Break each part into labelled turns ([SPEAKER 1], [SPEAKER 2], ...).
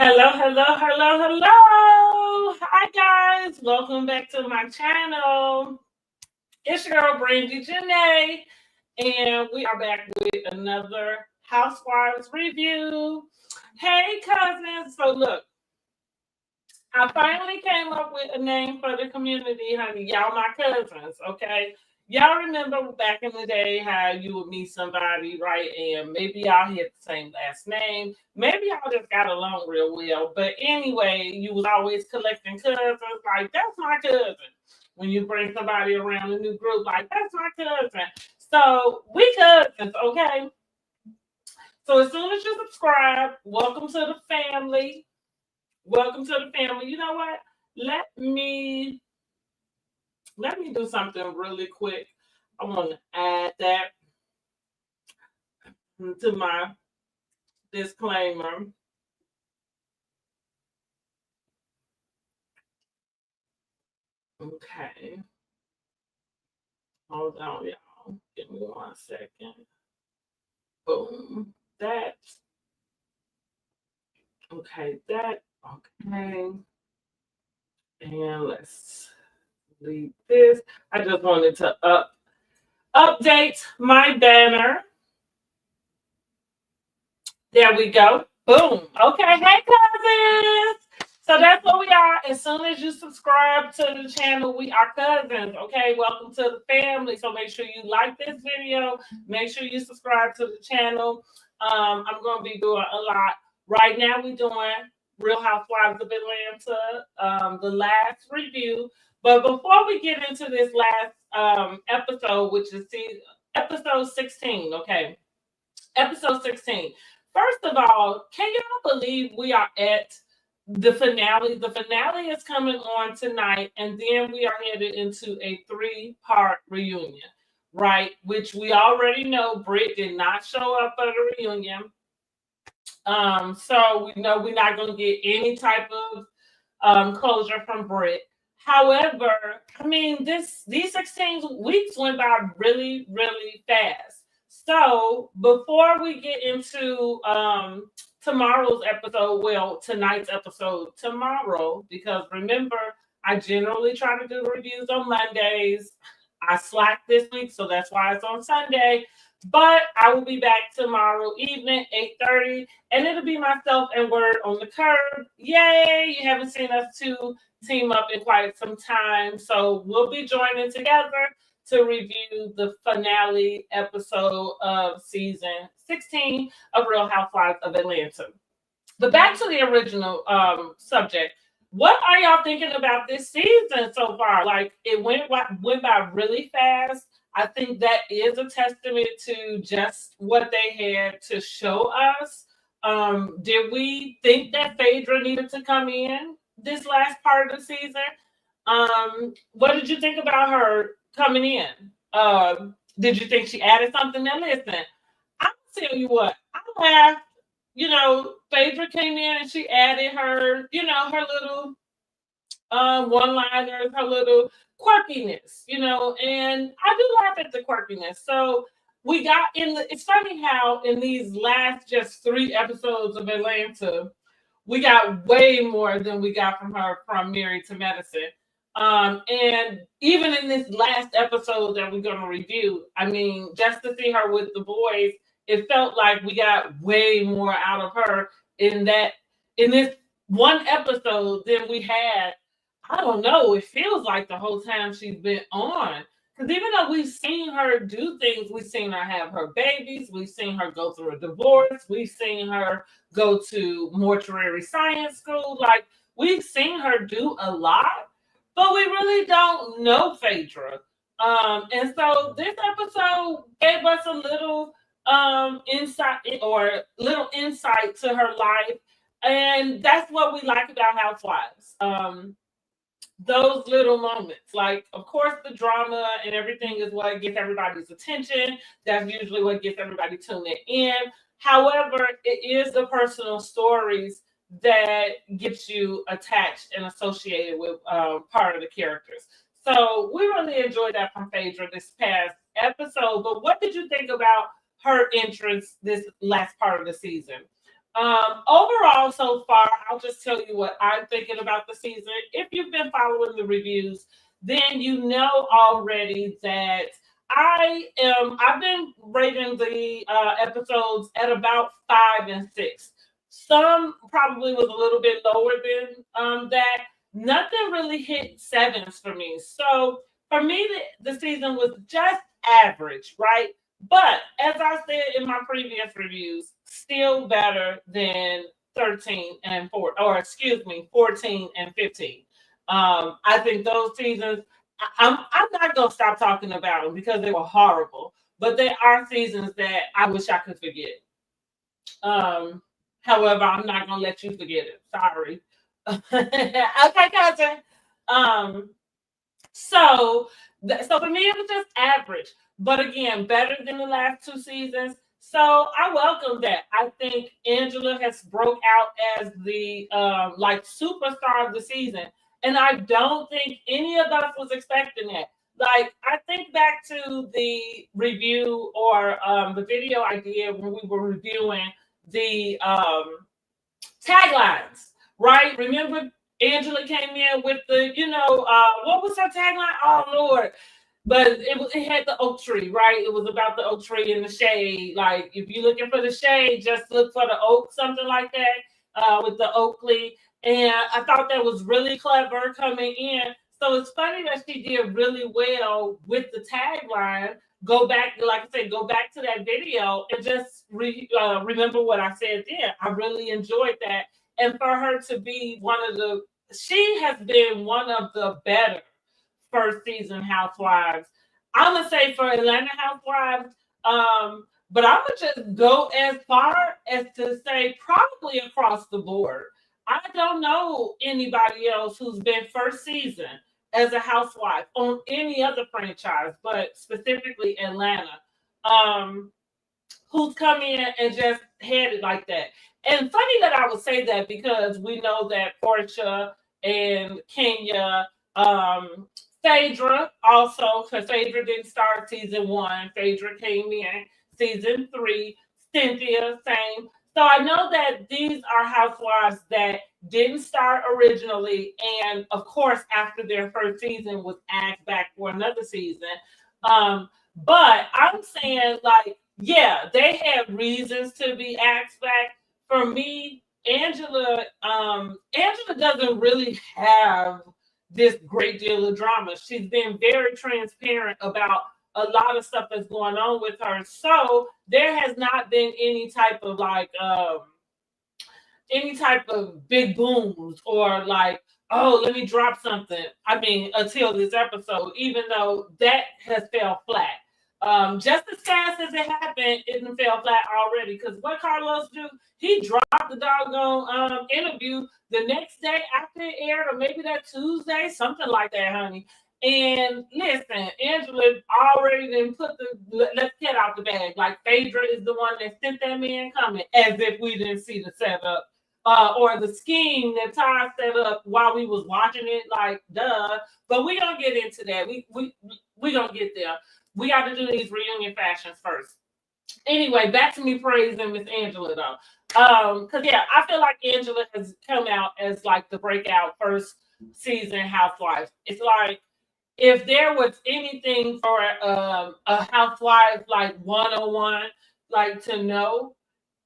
[SPEAKER 1] Hello, hello, hello, hello. Hi, guys. Welcome back to my channel. It's your girl, BRANDIJENAE, and we are back with another Housewives review. Hey, cousins. So, look, I finally came up with a name for the community, honey. Y'all my cousins, okay? Y'all remember back in the day how you would meet somebody, right? And maybe y'all had the same last name. Maybe y'all just got along real well. But anyway, you was always collecting cousins. Like, that's my cousin. When you bring somebody around a new group, like, that's my cousin. So we cousins, okay? So as soon as you subscribe, welcome to the family. Welcome to the family. You know what? Let me let me do something really quick. I want to add that to my disclaimer. Okay. Hold on, y'all. Give me 1 second. Boom. That. Okay. That. Okay. And let's leave this. I just wanted to update my banner. There we go. Boom. Okay. Hey, cousins. So that's what we are. As soon as you subscribe to the channel, we are cousins. Okay. Welcome to the family. So make sure you like this video. Make sure you subscribe to the channel. I'm going to be doing a lot. Right now, we're doing Real Housewives of Atlanta, the last review. But before we get into this last episode, which is episode 16, okay? Episode 16. First of all, can y'all believe we are at the finale? The finale is coming on tonight, and then we are headed into a three-part reunion, right? Which we already know Britt did not show up for the reunion. So we know we're not going to get any type of closure from Britt. However, I mean, these 16 weeks went by really, really fast. So before we get into tomorrow's episode, well, tonight's episode tomorrow, because remember, I generally try to do reviews on Mondays. I slacked this week, so that's why it's on Sunday. But I will be back tomorrow evening, 8:30, and it'll be myself and Word on the Curb. Yay! You haven't seen us two team up in quite some time. So we'll be joining together to review the finale episode of season 16 of Real Housewives of Atlanta. But back to the original subject. What are y'all thinking about this season so far? Like, it went by really fast. I think that is a testament to just what they had to show us. Did we think that Phaedra needed to come in this last part of the season? What did you think about her coming in? Did you think she added something? Now listen, I'll tell you what, I laughed. Phaedra came in and she added her, her little one-liners, her little quirkiness, and I do laugh at the quirkiness. So we got it's funny how in these last just 3 episodes of Atlanta, we got way more than we got from her from Married to Medicine. And even in this last episode that we're going to review, I mean, just to see her with the boys, it felt like we got way more out of her in this one episode than we had. I don't know. It feels like the whole time she's been on. Because even though we've seen her do things, we've seen her have her babies, we've seen her go through a divorce, we've seen her go to mortuary science school. Like, we've seen her do a lot, but we really don't know Phaedra. And so this episode gave us a little insight to her life. And that's what we like about Housewives. Those little moments, like, of course, the drama and everything is what gets everybody's attention. That's usually what gets everybody tuning in. However, it is the personal stories that gets you attached and associated with part of the characters. So we really enjoyed that from Phaedra this past episode. But what did you think about her entrance this last part of the season? Overall, so far, I'll just tell you what I'm thinking about the season. If you've been following the reviews, then you know already that I've been rating the episodes at about 5 and 6. Some probably was a little bit lower than that. Nothing really hit sevens for me. So for me, the season was just average, right? But as I said in my previous reviews, still better than 13 and 4, or excuse me, 14 and 15. I think those seasons, I'm not gonna stop talking about them because they were horrible, but they are seasons that I wish I could forget. Um, However, I'm not gonna let you forget it. Sorry. Okay, cousin. Um, so for me, it was just average, but again, better than the last 2 seasons. So I welcome that. I think Angela has broke out as the like superstar of the season, and I don't think any of us was expecting that. Like I think back to the review or the video I did when we were reviewing the taglines, right? Remember Angela came in with the, what was her tagline? Oh Lord. But it had the oak tree, right? It was about the oak tree in the shade. Like if you're looking for the shade, just look for the oak, something like that, with the Oakley. And I thought that was really clever coming in. So it's funny that she did really well with the tagline. Go back, like I said, go back to that video and just remember what I said then. I really enjoyed that. And for her to be she has been one of the better first season housewives. I'm gonna say for Atlanta Housewives, but I'm gonna just go as far as to say probably across the board. I don't know anybody else who's been first season as a housewife on any other franchise, but specifically Atlanta, who's come in and just had it like that. And funny that I would say that because we know that Portia and Kenya, Phaedra also, because Phaedra didn't start season 1. Phaedra came in season 3. Cynthia, same. So I know that these are housewives that didn't start originally, and of course, after their first season was asked back for another season. But I'm saying, like, yeah, they have reasons to be asked back. For me, Angela doesn't really have this great deal of drama. She's been very transparent about a lot of stuff that's going on with her. So there has not been any type of big booms or like, oh, let me drop something. I mean, until this episode, even though that has fell flat. Just as fast as it happened, it fell flat already. Because what Carlos do, he dropped the doggone interview the next day after it aired, or maybe that Tuesday, something like that, honey. And listen, Angela already didn't put let's get out the bag. Like Phaedra is the one that sent that man coming, as if we didn't see the setup. Or the scheme that Ty set up while we was watching it, like duh. But we don't get into that. We gonna get there. We got to do these reunion fashions first. Anyway, back to me praising Miss Angela though. Because yeah, I feel like Angela has come out as like the breakout first season housewife. It's like if there was anything for a housewife like 101, like to know,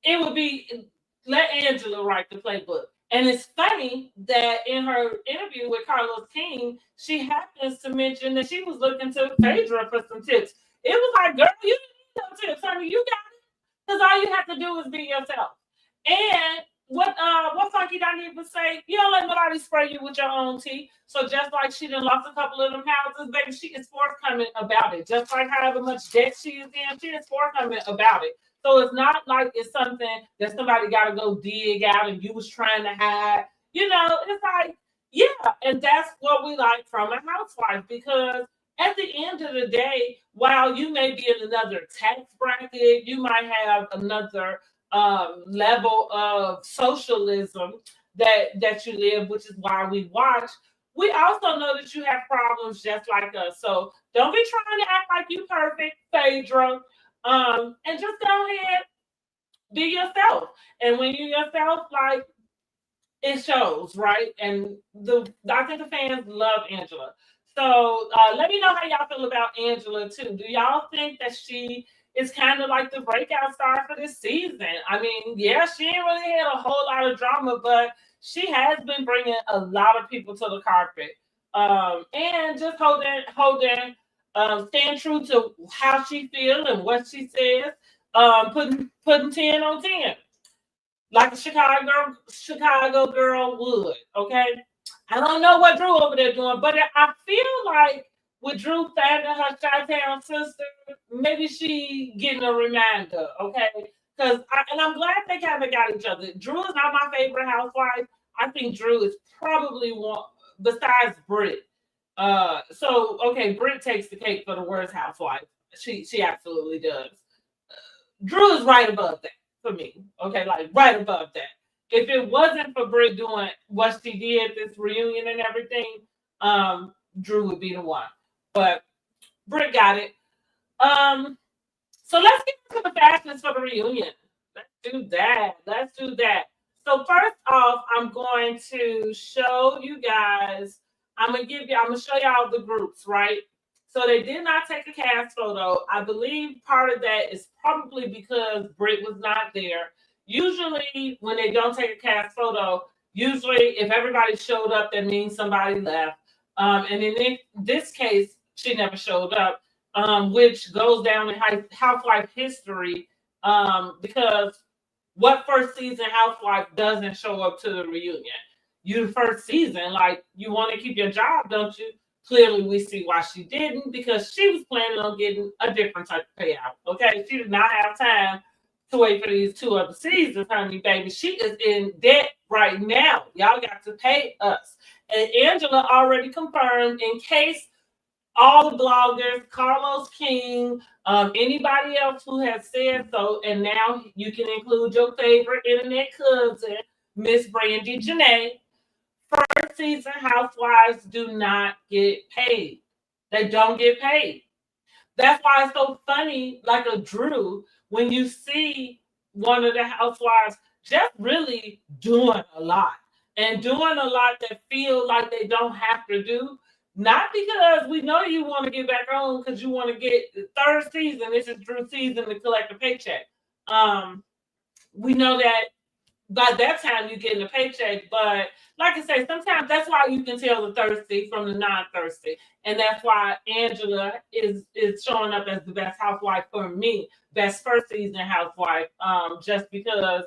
[SPEAKER 1] it would be let Angela write the playbook. And it's funny that in her interview with Carlos King, she happens to mention that she was looking to Phaedra for some tips. It was like, girl, you need no tips, honey. You got it. Because all you have to do is be yourself. And what Funky don't even say, you don't let nobody spray you with your own tea. So just like she done lost a couple of them houses, baby, she is forthcoming about it. Just like however much debt she is in, she is forthcoming about it. So it's not like it's something that somebody got to go dig out and you was trying to hide. It's like, yeah, and that's what we like from a housewife because at the end of the day, while you may be in another tax bracket, you might have another level of socialism that you live, which is why we watch. We also know that you have problems just like us. So don't be trying to act like you perfect, Phaedra. And just go ahead be yourself. And when you're yourself, like, it shows, right? And I think the fans love Angela. So let me know how y'all feel about Angela too. Do y'all think that she is kind of like the breakout star for this season? I mean, yeah, she ain't really had a whole lot of drama, but she has been bringing a lot of people to the carpet, and just staying true to how she feels and what she says, putting 10 on 10 like a Chicago girl would. Okay, I don't know what Drew over there doing, but I feel like with Drew finding her Chi-Town sister, maybe she getting a reminder. Okay, and I'm glad they kind of got each other. Drew is not my favorite housewife. I think Drew is probably one besides Britt. So okay, Britt takes the cake for the worst housewife. She absolutely does. Drew is right above that for me. Okay, like right above that. If it wasn't for Britt doing what she did, this reunion and everything, Drew would be the one. But Britt got it. So let's get into the fashions for the reunion. Let's do that. Let's do that. So first off, I'm going to show you guys. I'm gonna show y'all the groups, right? So they did not take a cast photo. I believe part of that is probably because Britt was not there. Usually, when they don't take a cast photo, usually if everybody showed up, that means somebody left. And in this case, she never showed up, which goes down in housewife history, because what first season housewife doesn't show up to the reunion? You the first season, like you want to keep your job, don't you? Clearly, we see why she didn't, because she was planning on getting a different type of payout. Okay, she did not have time to wait for these 2 other seasons, honey, baby. She is in debt right now. Y'all got to pay us. And Angela already confirmed, in case all the bloggers, Carlos King, anybody else who has said so, and now you can include your favorite internet cousin, Miss BRANDIJENAE. First season housewives do not get paid. They don't get paid. That's why it's so funny, like a Drew, when you see one of the housewives just really doing a lot and doing a lot that feel like they don't have to do. Not because we know you want to get back on because you want to get the third season. This is Drew's season to collect a paycheck. We know that by that time you're getting a paycheck, but like I say, sometimes that's why you can tell the thirsty from the non-thirsty, and that's why Angela is showing up as the best housewife for me, best first season housewife, just because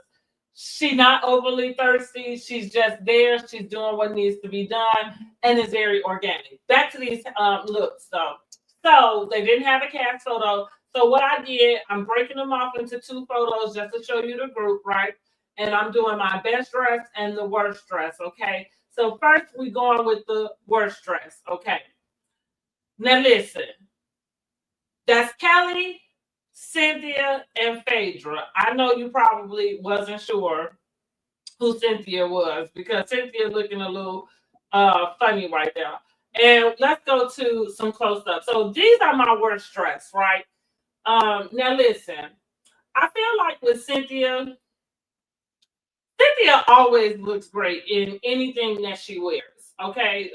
[SPEAKER 1] she's not overly thirsty, she's just there, she's doing what needs to be done, and it's very organic. Back to these looks, though. So they didn't have a cast photo. So what I did, I'm breaking them off into 2 photos just to show you the group, right? And I'm doing my best dress and the worst dress, okay? So first we going with the worst dress, okay? Now listen, that's Kelly, Cynthia, and Phaedra. I know you probably wasn't sure who Cynthia was because Cynthia looking a little funny right now. And let's go to some close-ups. So these are my worst dress, right? Now listen, I feel like with Cynthia always looks great in anything that she wears. Okay.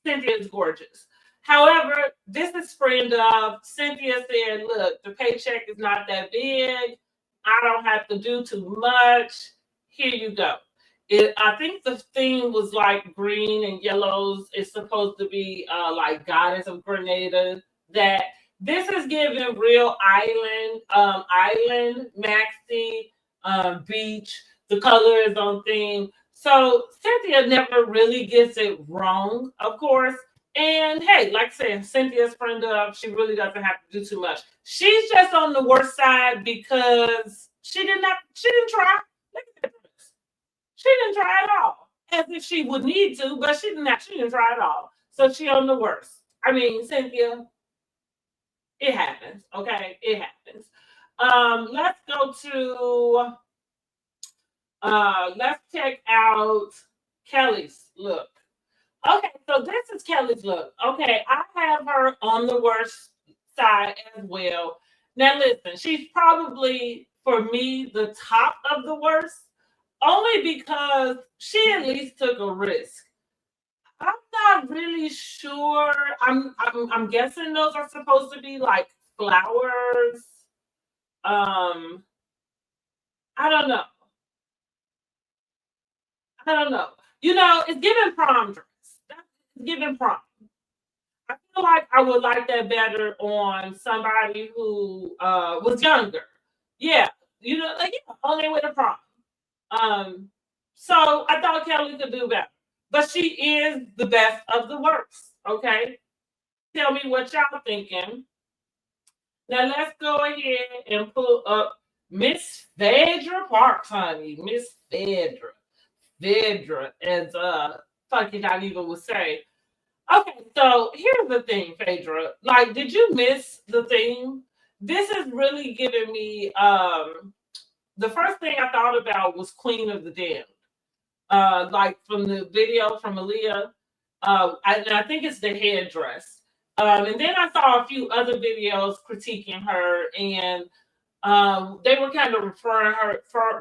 [SPEAKER 1] Cynthia is gorgeous. However, this is friend of Cynthia said, look, the paycheck is not that big. I don't have to do too much. Here you go. I think the theme was like green and yellows. It's supposed to be like Goddess of Grenada. That this is giving real island maxi, beach. The color is on theme. So Cynthia never really gets it wrong, of course. And hey, like I said, Cynthia's friend up. She really doesn't have to do too much. She's just on the worst side because she didn't try. Look at this. She didn't try at all. As if she would need to, but she didn't try at all. So she on the worst. I mean, Cynthia, it happens. Okay, it happens. Let's go to let's check out Kelly's look. Okay, so this is Kelly's look. Okay, I have her on the worst side as well. Now listen, she's probably for me, the top of the worst, only because she at least took a risk. I'm not really sure. I'm guessing those are supposed to be like flowers. Um, I don't know. I don't know. It's giving prom dress. It's giving prom. I feel like I would like that better on somebody who was younger. Yeah, like on their way to prom. Um, so I thought Kelly could do better, but she is the best of the worst. Okay, tell me what y'all thinking. Now let's go ahead and pull up Miss Phaedra Parks, honey. Miss Phaedra. Phaedra, as Funky Not Even would say. Okay, so here's the thing, Phaedra. Like, did you miss the theme? This is really giving me the first thing I thought about was Queen of the Damned. Like from the video from Aaliyah. And I think it's the headdress. And then I saw a few other videos critiquing her, and they were kind of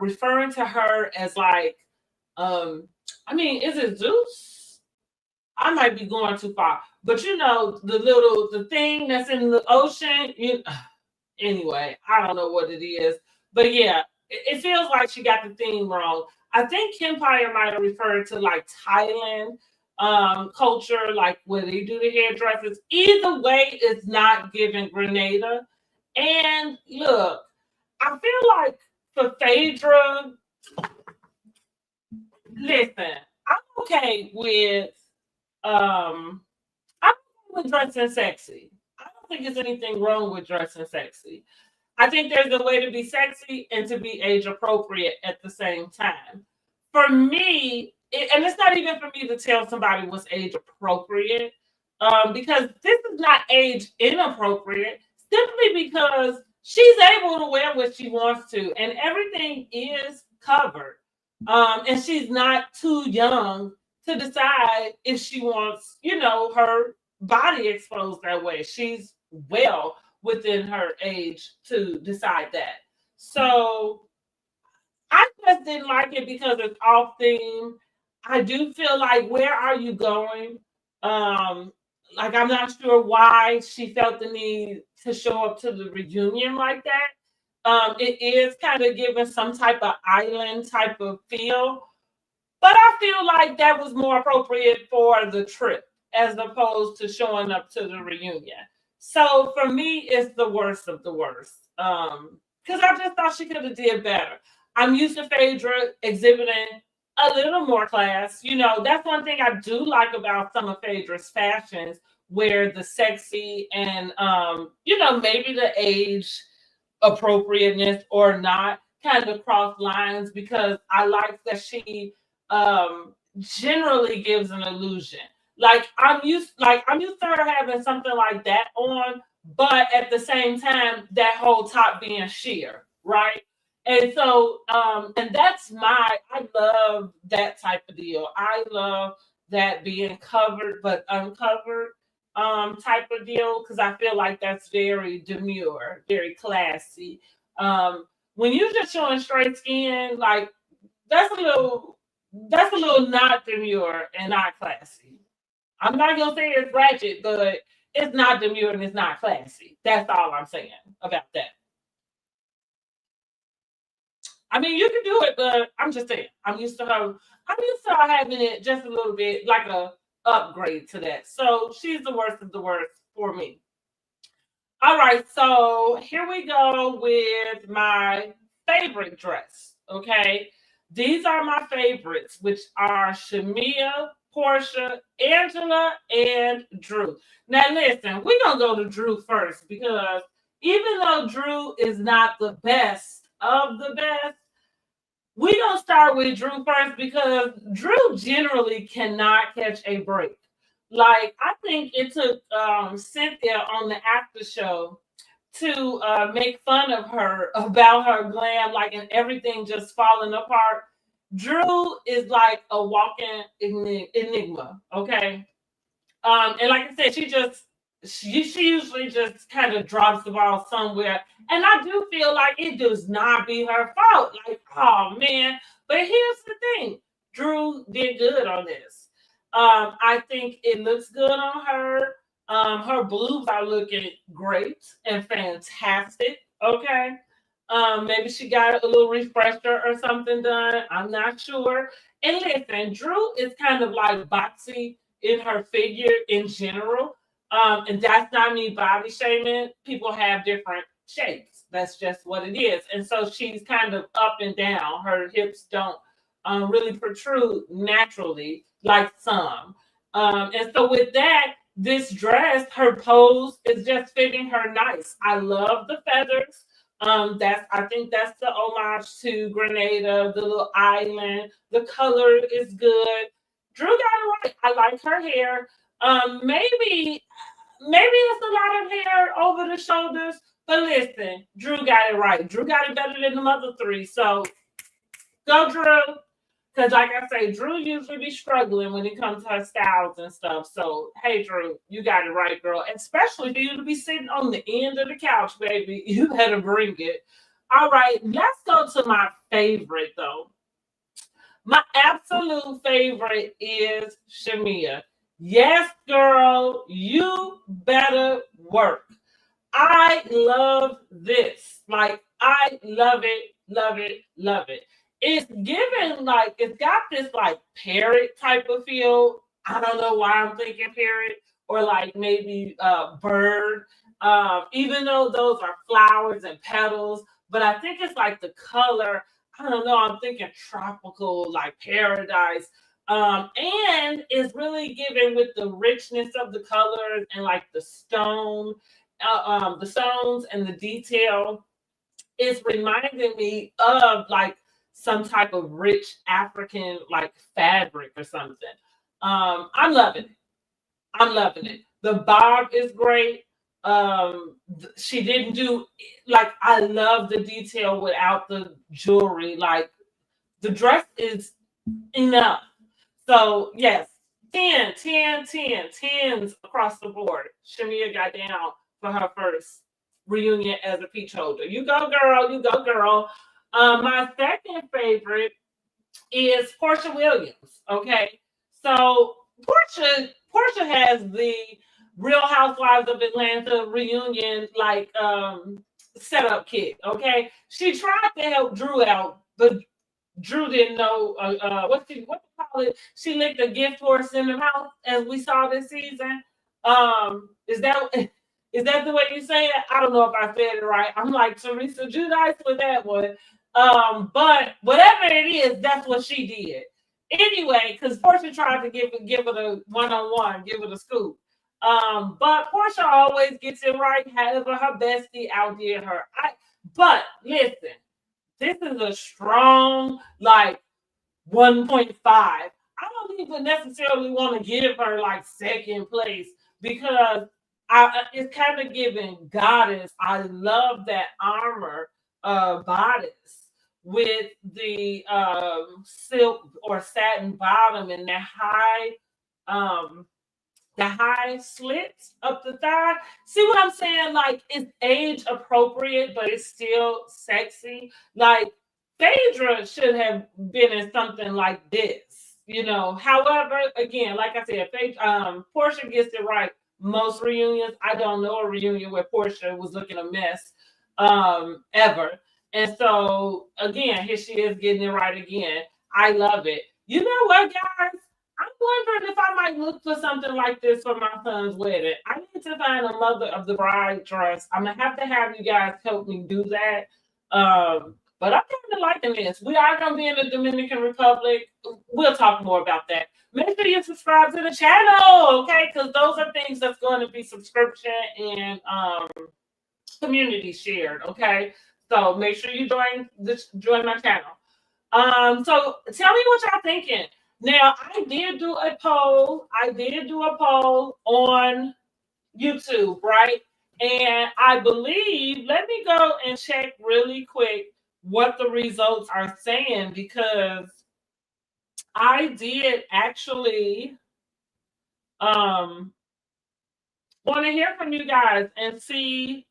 [SPEAKER 1] referring to her as like, I mean, is it Zeus? I might be going too far, but the thing that's in the ocean. Anyway, I don't know what it is, but yeah, it feels like she got the theme wrong. I think Empire might have referred to like Thailand culture, like where they do the hairdressers. Either way, it's not giving Grenada. And look, I feel like for Phaedra, listen, I'm okay with I'm okay with dressing sexy. I don't think there's anything wrong with dressing sexy. I think there's a way to be sexy and to be age appropriate at the same time. For me, and it's not even for me to tell somebody what's age appropriate, because this is not age inappropriate, simply because she's able to wear what she wants to, and everything is covered. And she's not too young to decide if she wants, her body exposed that way. She's well within her age to decide that. So I just didn't like it because it's off theme. I do feel like, where are you going? Um, like, I'm not sure why she felt the need to show up to the reunion like that. It is kind of giving some type of island type of feel, but I feel like that was more appropriate for the trip as opposed to showing up to the reunion. So for me, it's the worst of the worst. Because I just thought she could have did better. I'm used to Phaedra exhibiting a little more class. That's one thing I do like about some of Phaedra's fashions, where the sexy and maybe the age appropriateness or not kind of cross lines, because I like that she generally gives an illusion. Like I'm used to her having something like that on, but at the same time, that whole top being sheer, right? And so, and I love that type of deal. I love that being covered but uncovered type of deal, because I feel like that's very demure, very classy. When you're just showing straight skin, like that's a little not demure and not classy. I'm not gonna say it's ratchet, but it's not demure and it's not classy. That's all I'm saying about that. I mean, you can do it, but I'm just saying. I'm used to her having it just a little bit like a upgrade to that. So she's the worst of the worst for me. All right, so here we go with my favorite dress. Okay, these are my favorites, which are Shamia, Portia, Angela, and Drew. Now, listen, we're gonna go to Drew first, because even though Drew is not the best of the best, we gonna start with Drew first, because Drew generally cannot catch a break. Like, I think it took Cynthia on the after show to make fun of her about her glam, like, and everything just falling apart. Drew is like a walking enigma, okay? And like I said, she usually just kind of drops the ball somewhere. And I do feel like it does not be her fault. Like, oh man. But here's the thing. Drew did good on this. I think it looks good on her. Her boobs are looking great and fantastic. Okay. Maybe she got a little refresher or something done. I'm not sure. And listen, Drew is kind of like boxy in her figure in general. And that's not me body shaming. People have different shapes. That's just what it is. And so she's kind of up and down. Her hips don't really protrude naturally like some. And so with that, this dress, her pose is just fitting her nice. I love the feathers. That's I think that's the homage to Grenada, the little island. The color is good. Drew got it right. I like her hair. Maybe it's a lot of hair over the shoulders, but listen, Drew got it right. Drew got it better than the other three. So go, Drew. Because, like I say, Drew usually be struggling when it comes to her styles and stuff. So, hey, Drew, you got it right, girl. Especially for you to be sitting on the end of the couch, baby. You better bring it. All right, let's go to my favorite, though. My absolute favorite is Shamia. Yes, girl, you better work. I love this. Like, I love it, love it, love it. It's given like it's got this like parrot type of feel. I don't know why I'm thinking parrot or like maybe bird. Even though those are flowers and petals, but I think it's like the color. I don't know. I'm thinking tropical, like paradise. And it's really given with the richness of the colors and like the stones and the detail is reminding me of like some type of rich African like fabric or something. I'm loving it. I'm loving it. The bob is great. She didn't do like I love the detail without the jewelry. Like the dress is enough. So yes, 10, 10, 10, 10s across the board. Shamia got down for her first reunion as a peach holder. You go, girl. You go, girl. My second favorite is Portia Williams. Okay, so Portia has the Real Housewives of Atlanta reunion like setup kit. Okay, she tried to help Drew out, but Drew didn't know what to call it. She licked a gift horse in the mouth, as we saw this season. Is that is that the way you say it? I don't know if I said it right. I'm like Teresa Judice with that one. But whatever it is, that's what she did. Anyway, because Portia tried to give it a one-on-one, give it a scoop. But Portia always gets it right. However, her bestie outdid her. But listen, this is a strong like 1.5. I don't even necessarily want to give her like second place because it's kind of giving goddess. I love that armor bodice with the silk or satin bottom and um the high slits up the thigh. See what I'm saying? Like it's age appropriate, but it's still sexy. Like Phaedra should have been in something like this, you know. However, again, like I said, Portia gets it right. Most reunions, I don't know a reunion where Portia was looking a mess ever. And so again, here she is getting it right again. I love it. You know what, guys? I'm wondering if I might look for something like this for my son's wedding. I need to find a mother of the bride dress. I'm gonna have you guys help me do that. But I'm kind of liking this. We are gonna be in the Dominican Republic. We'll talk more about that. Make sure you subscribe to the channel, okay? Because those are things that's going to be subscription and community shared, okay? So make sure you join my channel. So tell me what y'all thinking. Now, I did do a poll. On YouTube, right? And I believe, let me go and check really quick what the results are saying because I did actually Want to hear from you guys and see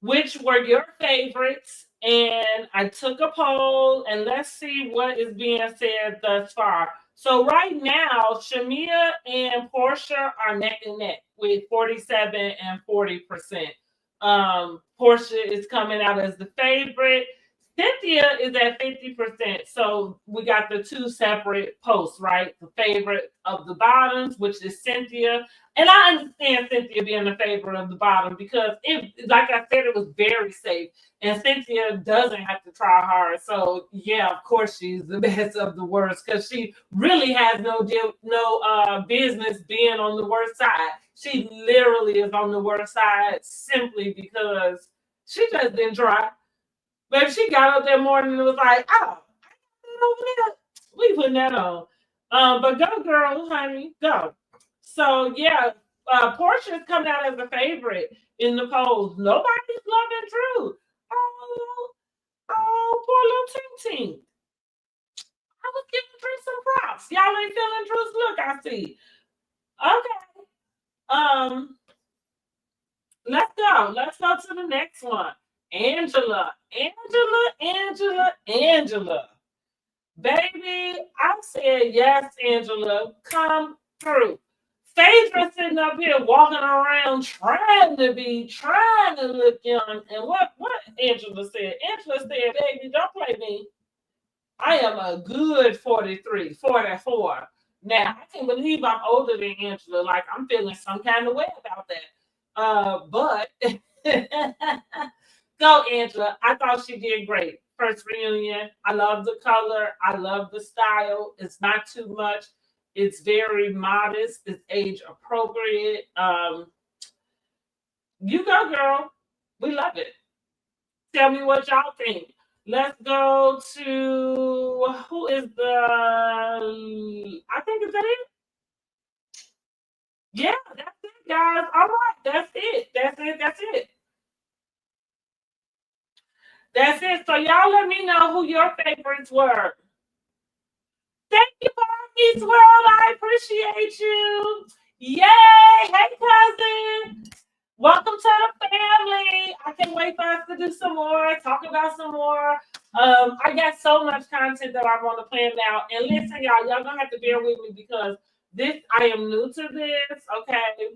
[SPEAKER 1] which were your favorites. And I took a poll, and let's see what is being said thus far. So right now, Shamia and Portia are neck and neck with 47 and 40%. Portia is coming out as the favorite. Cynthia is at 50%. So we got the two separate posts, right? The favorite of the bottoms, which is Cynthia. And I understand Cynthia being the favorite of the bottom because it, like I said, it was very safe. And Cynthia doesn't have to try hard. So yeah, of course she's the best of the worst because she really has no business being on the worst side. She literally is on the worst side simply because she just didn't try. But she got up that morning and was like, oh, we putting that on. But go, girl, honey, go. So yeah, Portia is coming out as a favorite in the polls. Nobody's loving Drew. Oh, poor little Ting Ting. I was giving Drew some props. Y'all ain't feeling Drew's look, I see. Okay. Let's go. Let's go to the next one. Angela. Angela. Baby, I said yes, Angela. Come through. Phaedra sitting up here walking around trying to look young. And what Angela said? Angela said, baby, don't play me. I am a good 43, 44. Now, I can't believe I'm older than Angela. Like, I'm feeling some kind of way about that. But go, Angela. I thought she did great. First reunion. I love the color. I love the style. It's not too much. It's very modest. It's age appropriate. You go, girl. We love it. Tell me what y'all think. Let's go to who is the? I think is that it. Yeah, that's it, guys. All right, that's it. That's it. That's it. That's it. So y'all let me know who your favorites were. Thank you, Barbie's World. I appreciate you. Yay! Hey, cousin. Welcome to the family. I can't wait for us to do some more, talk about some more. I got so much content that I want to plan out. And listen, y'all gonna have to bear with me because I am new to this. Okay,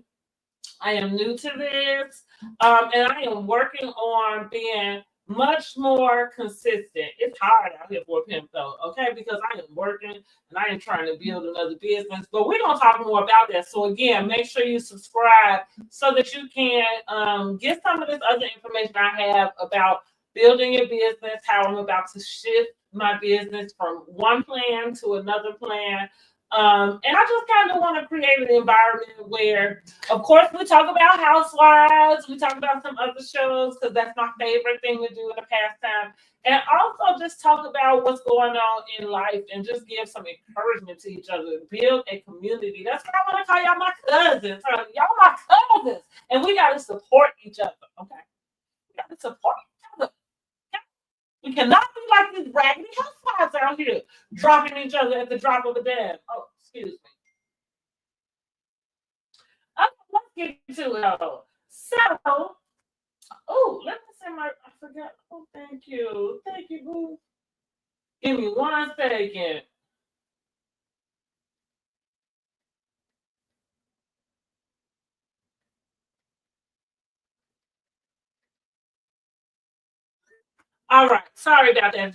[SPEAKER 1] I am new to this, and I am working on being much more consistent. It's hard out here for him though, okay? Because I am working and I am trying to build another business. But we're gonna talk more about that. So again, make sure you subscribe so that you can get some of this other information I have about building your business, how I'm about to shift my business from one plan to another plan. And I just kind of want to create an environment where, of course, we talk about housewives, we talk about some other shows because that's my favorite thing to do in the pastime, and also just talk about what's going on in life and just give some encouragement to each other, build a community. That's what I want to call y'all my cousins. Y'all my cousins, and we got to support each other. Okay, we got to support each other. We cannot be like these raggedy housewives out here dropping each other at the drop of a dime. Oh, excuse me. Okay, let's get to it. So, oh, let me say I forgot. Oh, thank you. Thank you, boo. Give me 1 second. All right. Sorry about that,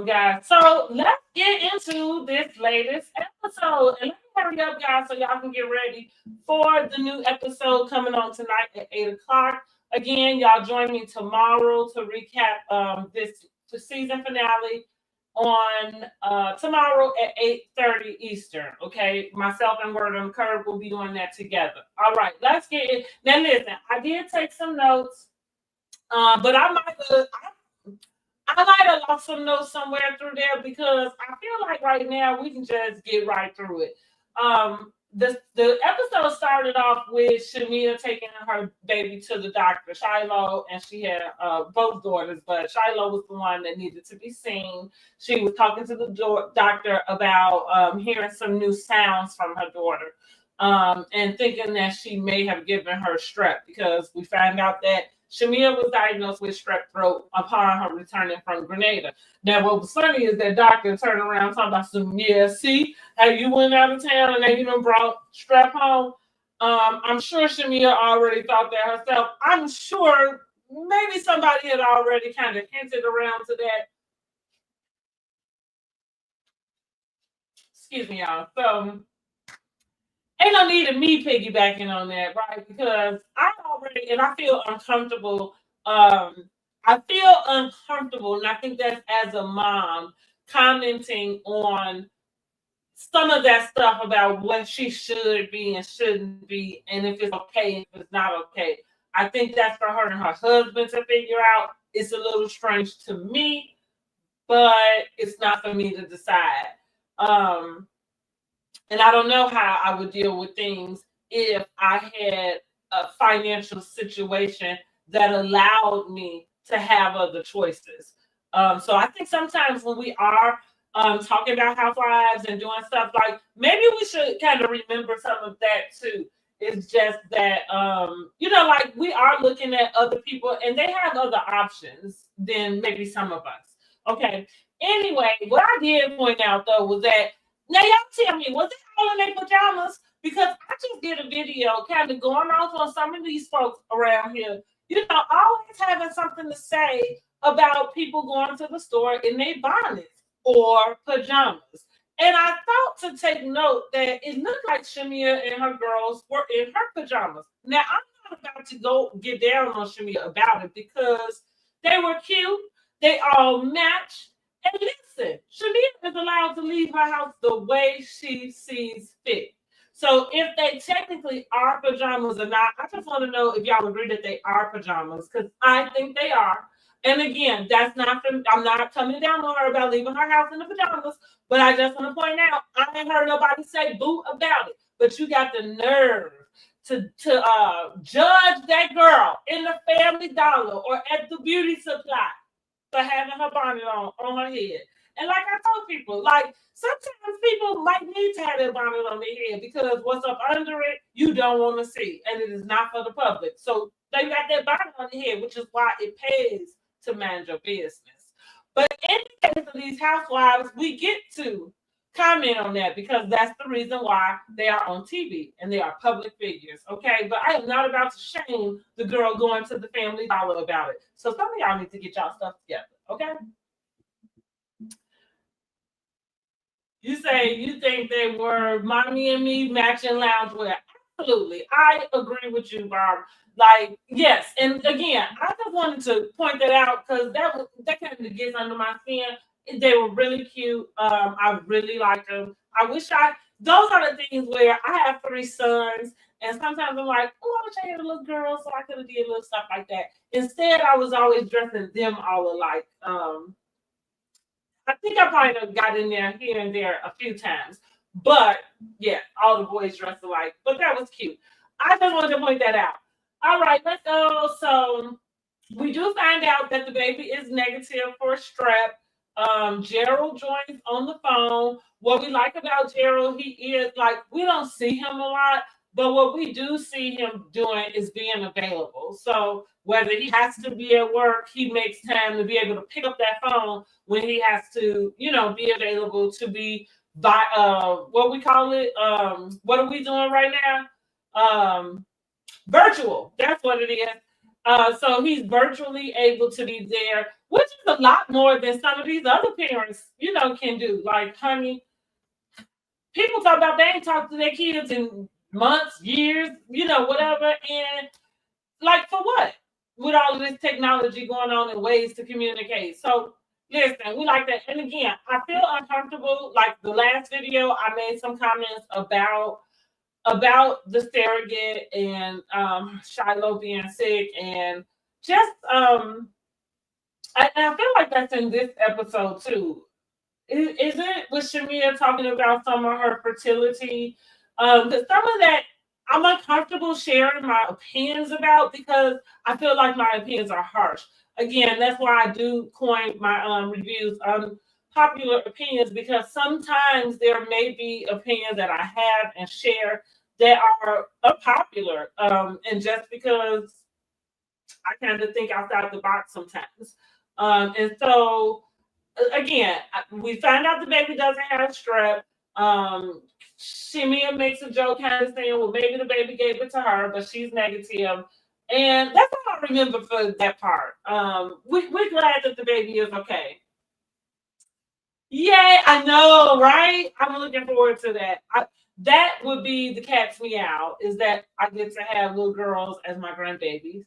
[SPEAKER 1] guys. So let's get into this latest episode. And let me hurry up, guys, so y'all can get ready for the new episode coming on tonight at 8 o'clock. Again, y'all join me tomorrow to recap this the season finale on tomorrow at 8:30 Eastern. Okay. Myself and Word on the Curve will be doing that together. All right, let's get it. Now listen, I did take some notes. But I might have lost some notes somewhere through there because I feel like right now we can just get right through it. The episode started off with Shamia taking her baby to the doctor, Shiloh, and she had both daughters, but Shiloh was the one that needed to be seen. She was talking to the doctor about hearing some new sounds from her daughter. and thinking that she may have given her strep, because we found out that Shamia was diagnosed with strep throat upon her returning from Grenada. Now, what was funny is that doctor turned around talking about some, yeah, see how you went out of town and they even brought strep home. I'm sure Shamia already thought that herself. I'm sure maybe somebody had already kind of hinted around to that. Excuse me, y'all. So ain't no need of me piggybacking on that, right? Because I already, and I feel uncomfortable. I feel uncomfortable, and I think that's as a mom commenting on some of that stuff about what she should be and shouldn't be, and if it's okay, and if it's not okay. I think that's for her and her husband to figure out. It's a little strange to me, but it's not for me to decide. And I don't know how I would deal with things if I had a financial situation that allowed me to have other choices. So I think sometimes when we are talking about housewives and doing stuff, like maybe we should kind of remember some of that too. It's just that, like we are looking at other people and they have other options than maybe some of us. Okay. Anyway, what I did point out though was that, now y'all tell me, was it all in their pajamas? Because I just did a video kind of going off on some of these folks around here, always having something to say about people going to the store in their bonnets or pajamas. And I thought to take note that it looked like Shamia and her girls were in her pajamas. Now, I'm not about to go get down on Shamia about it because they were cute. They all match. And listen, Shamia is allowed to leave her house the way she sees fit. So if they technically are pajamas or not, I just want to know if y'all agree that they are pajamas, because I think they are. And again, that's not from, I'm not coming down on her about leaving her house in the pajamas, but I just want to point out, I ain't heard nobody say boo about it. But you got the nerve to judge that girl in the Family Dollar or at the beauty supply for having her bonnet on her head. And like I told people, like sometimes people might need to have their bonnet on their head because what's up under it, you don't want to see. And it is not for the public. So they got their bonnet on their head, which is why it pays to mind your business. But in the case of these housewives, we get to comment on that because that's the reason why they are on TV and they are public figures, okay? But I am not about to shame the girl going to the Family Dollar about it. So some of y'all need to get y'all stuff together, okay? You say you think they were Mommy and Me matching loungewear. Absolutely. I agree with you, Barb. Like, yes. And again, I just wanted to point that out because that kind of gets under my skin. They were really cute. I really like them. Those are the things where I have 3 sons, and sometimes I'm like, oh, I wish I had a little girl so I could have did little stuff like that. Instead, I was always dressing them all alike. I think I probably have got in there here and there a few times. But yeah, all the boys dressed alike. But that was cute. I just wanted to point that out. All right, let's go. So we do find out that the baby is negative for strep. Gerald joins on the phone. What we like about Gerald, he is like, we don't see him a lot, but what we do see him doing is being available. So whether he has to be at work, he makes time to be able to pick up that phone when he has to, be available to be by what we call it. What are we doing right now? Virtual. That's what it is. So he's virtually able to be there, which is a lot more than some of these other parents, can do. Like, honey, people talk about they ain't talked to their kids in months, years, whatever. And like, for what? With all of this technology going on and ways to communicate. So listen, we like that. And again, I feel uncomfortable. Like the last video, I made some comments about the surrogate and Shiloh being sick, and just I feel like that's in this episode too. Isn't with Shamia talking about some of her fertility? Because some of that I'm uncomfortable sharing my opinions about because I feel like my opinions are harsh. Again, that's why I do coin my reviews unpopular opinions, because sometimes there may be opinions that I have and share that are popular. And just because I kind of think outside the box sometimes. And so again, we find out the baby doesn't have strep. Shimia makes a joke kind of saying, well, maybe the baby gave it to her, but she's negative. And that's all I remember for that part. We're glad that the baby is okay. Yay, I know, right? I'm looking forward to that. That would be the cat's meow, is that I get to have little girls as my grandbabies.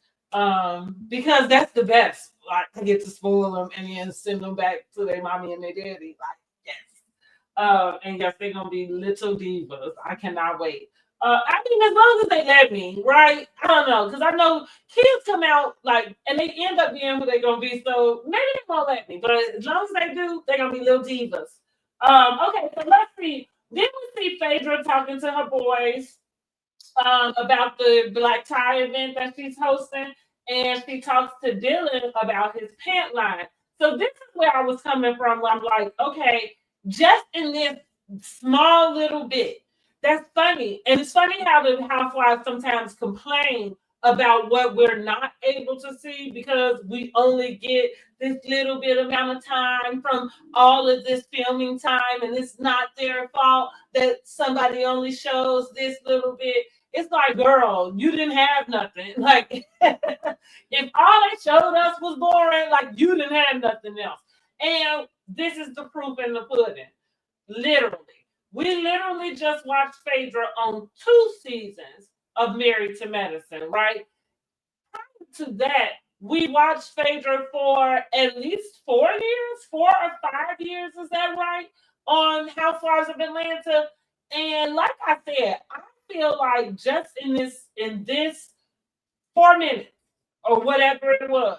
[SPEAKER 1] Because that's the best. Like I get to spoil them and then send them back to their mommy and their daddy. Like, yes. And yes, they're gonna be little divas. I cannot wait. I mean, as long as they let me, right? I don't know, because I know kids come out like, and they end up being who they're gonna be. So maybe they won't let me, but as long as they do, they're gonna be little divas. Okay, so let's see. Then we see Phaedra talking to her boys about the black tie event that she's hosting, and she talks to Dylan about his pant line. So this is where I was coming from. Where I'm like, okay, just in this small little bit, that's funny, and it's funny how the housewives sometimes complain about what we're not able to see because we only get this little bit amount of time from all of this filming time, and it's not their fault that somebody only shows this little bit. It's like, girl, you didn't have nothing. Like, if all they showed us was boring, like, you didn't have nothing else. And this is the proof in the pudding. Literally. We literally just watched Phaedra on 2 seasons of Married to Medicine, right? Prior to that, we watched Phaedra for at least 4 years, 4 or 5 years, is that right? On Housewives of Atlanta. And like I said, I feel like just in this 4 minutes or whatever it was,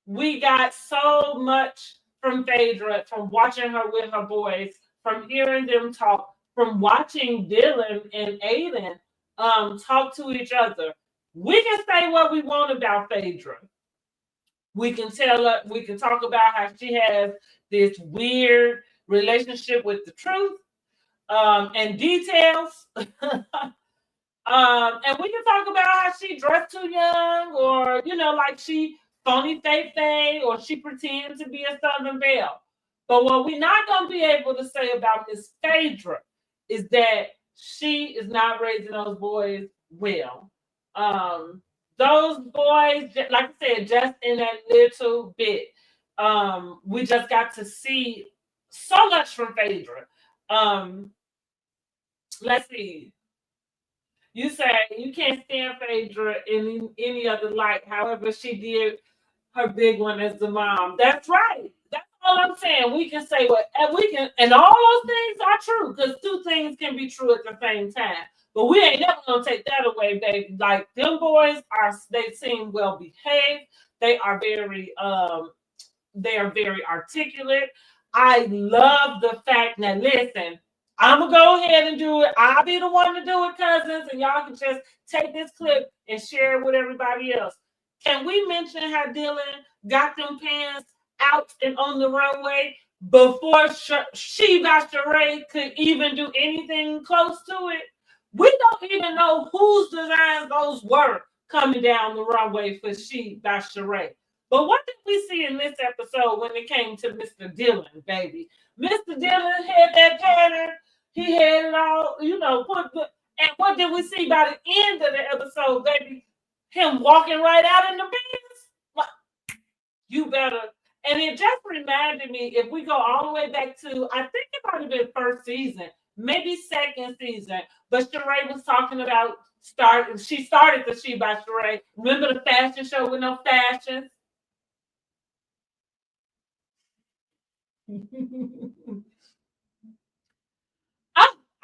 [SPEAKER 1] we got so much from Phaedra, from watching her with her boys, from hearing them talk, from watching Dylan and Aiden talk to each other. We can say what we want about Phaedra. We can we can talk about how she has this weird relationship with the truth and details. And we can talk about how she dressed too young, or like she phony fake, or she pretends to be a Southern Belle. But what we're not gonna be able to say about Miss Phaedra is that she is not raising those boys well. Those boys, like I said, just in that little bit, we just got to see so much from Phaedra. Let's see. You say you can't stand Phaedra in any other light. However, she did her big one as the mom. That's right. That's all I'm saying. We can say what and we can, and all those things are true because 2 things can be true at the same time. But we ain't never gonna take that away, baby. Like them boys they seem well behaved. They are very articulate. I love the fact that, listen, I'm gonna go ahead and do it. I'll be the one to do it, cousins, and y'all can just take this clip and share it with everybody else. Can we mention how Dylan got them pants out and on the runway before Sheba Sheree could even do anything close to it? We don't even know whose designs those were coming down the runway for Sheba Sheree. But what did we see in this episode when it came to Mr. Dylan, baby? Mr. Dylan had that pattern. He had it all, and what did we see by the end of the episode, baby? Him walking right out in the bins. Like, you better. And it just reminded me, if we go all the way back to, I think it might have been first season, maybe second season, but Sheree was talking about she started the She by Sheree. Remember the fashion show with no fashion?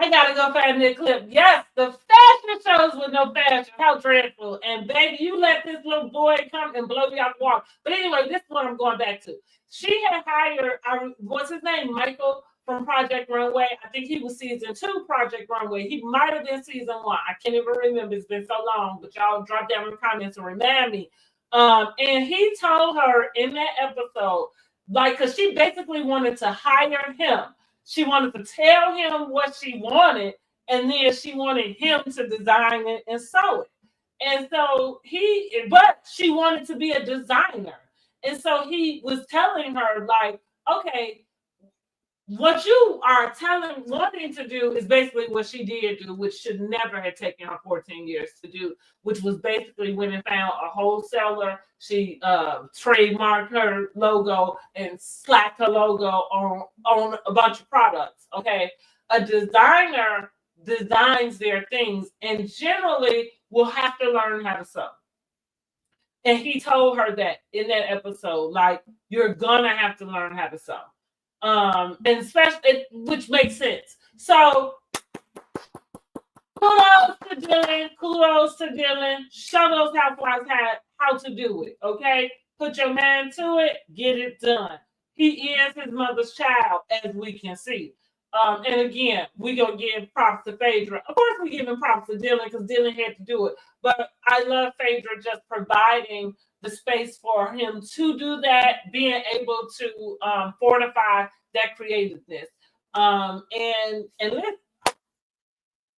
[SPEAKER 1] I gotta go find that clip. Yes, the fashion shows with no fashion. How dreadful. And baby, you let this little boy come and blow you out the water. But anyway, this is what I'm going back to. She had hired, what's his name? Michael from Project Runway. I think he was season 2 Project Runway. He might have been season 1. I can't even remember. It's been so long. But y'all drop down in the comments and remind me. And he told her in that episode, like, because she basically wanted to hire him. She wanted to tell him what she wanted, and then she wanted him to design it and sew it. And so but she wanted to be a designer. And so he was telling her, like, okay, what you are wanting to do is basically what she did do, which should never have taken her 14 years to do, which was basically went and found a wholesaler. She trademarked her logo and slapped her logo on a bunch of products. Okay. A designer designs their things and generally will have to learn how to sew. And he told her that in that episode, like, you're gonna have to learn how to sew. And especially, which makes sense. So kudos to Dylan. Show those housewives how to do it. Okay, put your mind to it, get it done. He is his mother's child, as we can see. And again, we gonna give props to Phaedra. Of course, we giving props to Dylan because Dylan had to do it. But I love Phaedra just providing the space for him to do that, being able to fortify that creativeness. And listen,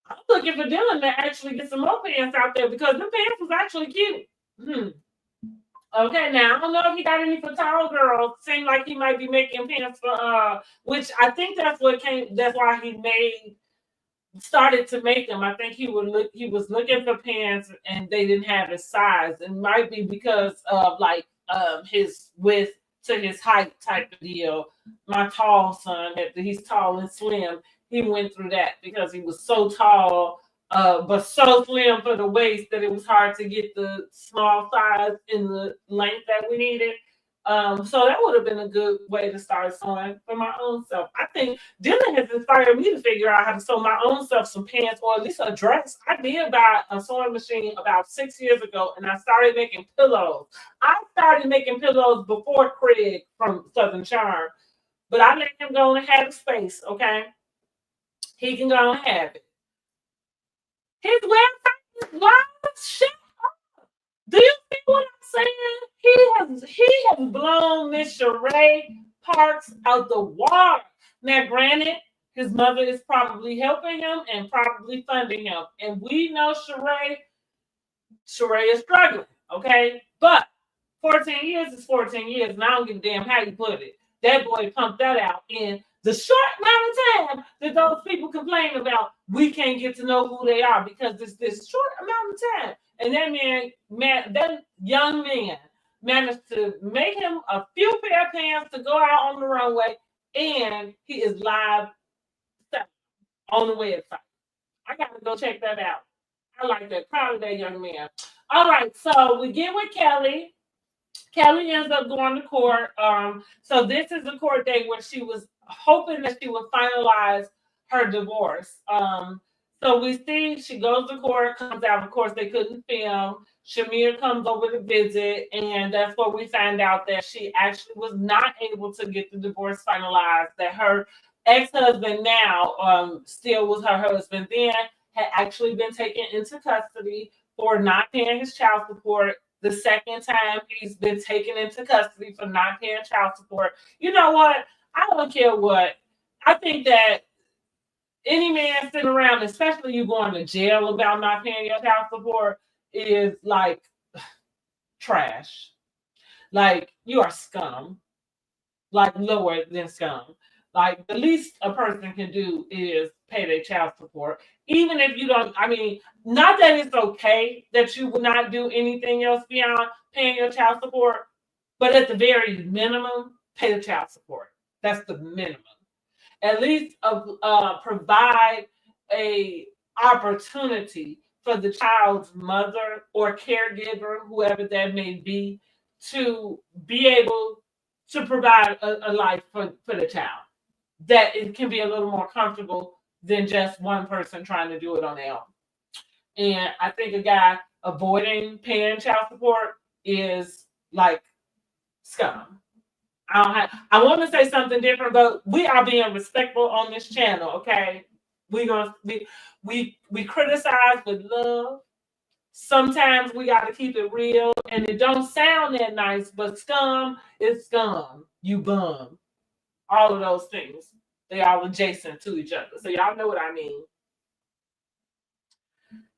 [SPEAKER 1] I'm looking for Dylan to actually get some more pants out there because the pants was actually cute. Okay, now I don't know if he got any for tall girls. Seemed like he might be making pants for which I think that's why he started to make them. I think he was looking for pants and they didn't have his size. It might be because of like his width to his height type of deal. My tall son, he's tall and slim, he went through that because he was so tall, but so slim for the waist that it was hard to get the small size in the length that we needed. So that would have been a good way to start sewing for my own self. I think Dylan has inspired me to figure out how to sew my own self some pants or at least a dress. I did buy a sewing machine about 6 years ago and I started making pillows. I started making pillows before Craig from Southern Charm, but I let him go and have the space, okay? He can go and have it. His website is live. Shut up. Do you see what I'm saying? He has blown Miss Sheree Parks out the water. Now, granted, his mother is probably helping him and probably funding him. And we know Sheree is struggling, okay? But 14 years is 14 years, and I don't give a damn how you put it. That boy pumped that out in the short amount of time that those people complain about. We can't get to know who they are because it's this short amount of time. And that young man managed to make him a few pair of pants to go out on the runway, and he is live on the website. I gotta go check that out. I like that. Proud of that young man. All right, so we get with Kelly. Kelly ends up going to court. So this is a court date where she was hoping that she would finalize her divorce. So we see she goes to court, comes out. Of course, they couldn't film. Shamir comes over to visit, and that's where we find out that she actually was not able to get the divorce finalized, that her ex-husband now still was her husband then, had actually been taken into custody for not paying his child support. The second time he's been taken into custody for not paying child support. You know what? I don't care what. I think that any man sitting around, especially you going to jail about not paying your child support, is like trash. Like, you are scum. Like, lower than scum. Like, the least a person can do is pay their child support. Even if you don't, I mean, not that it's okay that you would not do anything else beyond paying your child support, but at the very minimum, pay the child support. That's the minimum. At least provide a opportunity for the child's mother or caregiver, whoever that may be be able to provide a life for the child. That it can be a little more comfortable than just one person trying to do it on their own. And I think a guy avoiding paying child support is like scum. I want to say something different, but we are being respectful on this channel, okay? We criticize with love. Sometimes we got to keep it real, and it don't sound that nice, but scum is scum. You bum. All of those things. They all adjacent to each other. So y'all know what I mean.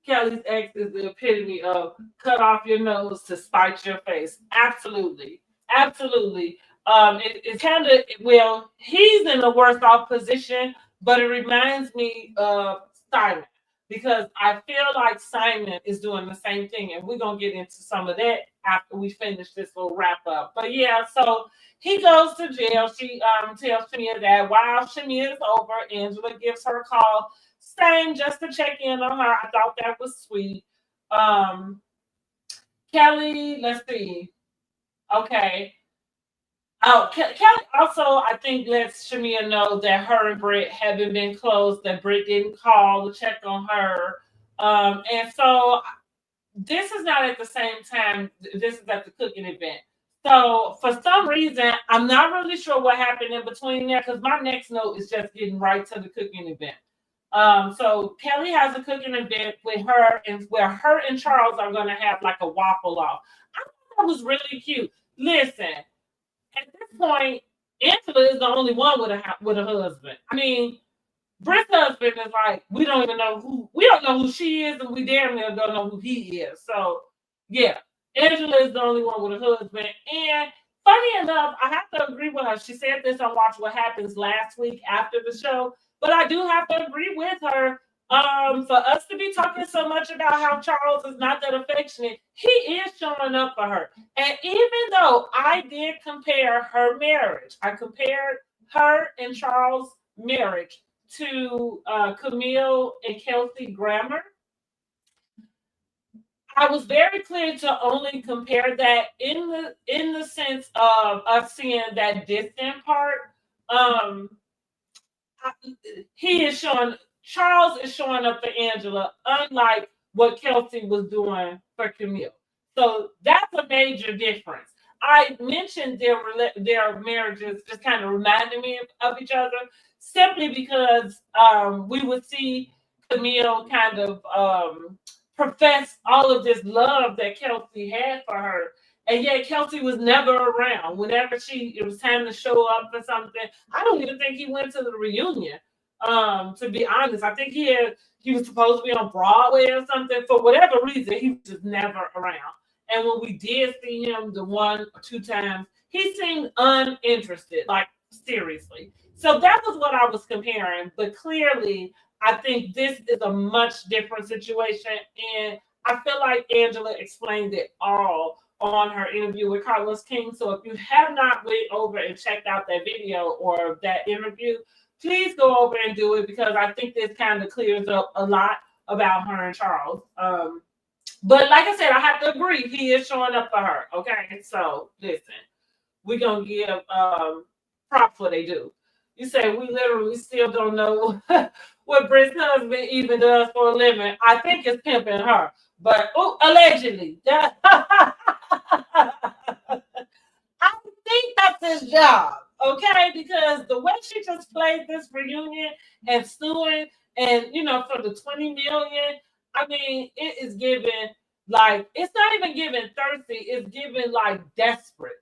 [SPEAKER 1] Kelly's ex is the epitome of cut off your nose to spite your face. Absolutely. Absolutely. It's kind of, well, he's in a worse off position, but it reminds me of Simon because I feel like Simon is doing the same thing, and we're gonna get into some of that after we finish this little wrap up. But yeah, so he goes to jail. She tells Shamia that while Shamia is over, Angela gives her a call, saying just to check in on her. I thought that was sweet. Um, Kelly, let's see. Okay. Oh, Kelly also, I think, lets Shamia know that her and Britt haven't been close, that Britt didn't call to check on her. And so this is not at the same time, this is at the cooking event. So for some reason, I'm not really sure what happened in between there because my next note is just getting right to the cooking event. So Kelly has a cooking event with her, and where her and Charles are going to have like a waffle off. I thought that was really cute. Listen, at this point, Angela is the only one with a husband. I mean, Britt's husband is like, we don't know who she is, and we damn near don't know who he is. So yeah, Angela is the only one with a husband. And funny enough, I have to agree with her. She said this on Watch What Happens last week after the show, but I do have to agree with her. For us to be talking so much about how Charles is not that affectionate, he is showing up for her. And even though I did compare her marriage, I compared her and Charles' marriage to Camille and Kelsey Grammer. I was very clear to only compare that in the sense of us seeing that distant part. Um, he is showing Charles is showing up for Angela, unlike what Kelsey was doing for Camille. So that's a major difference. I mentioned their marriages just kind of reminded me of each other simply because we would see Camille kind of profess all of this love that Kelsey had for her. And yet Kelsey was never around. Whenever it was time to show up for something, I don't even think he went to the reunion. To be honest, I think he was supposed to be on Broadway or something. For whatever reason, he was just never around. And when we did see him the one or two times, he seemed uninterested, like seriously. So that was what I was comparing. But clearly, I think this is a much different situation. And I feel like Angela explained it all on her interview with Carlos King. So if you have not went over and checked out that video or that interview, please go over and do it because I think this kind of clears up a lot about her and Charles. But like I said, I have to agree, he is showing up for her. Okay, so listen, we're gonna give props what they do. You say we literally still don't know what Britt's husband even does for a living. I think it's pimping her, but allegedly. I think that's his job, okay? Because the way she just played this reunion and suing, and for the 20 million, I mean, it is giving like it's not even giving thirsty, it's giving like desperate.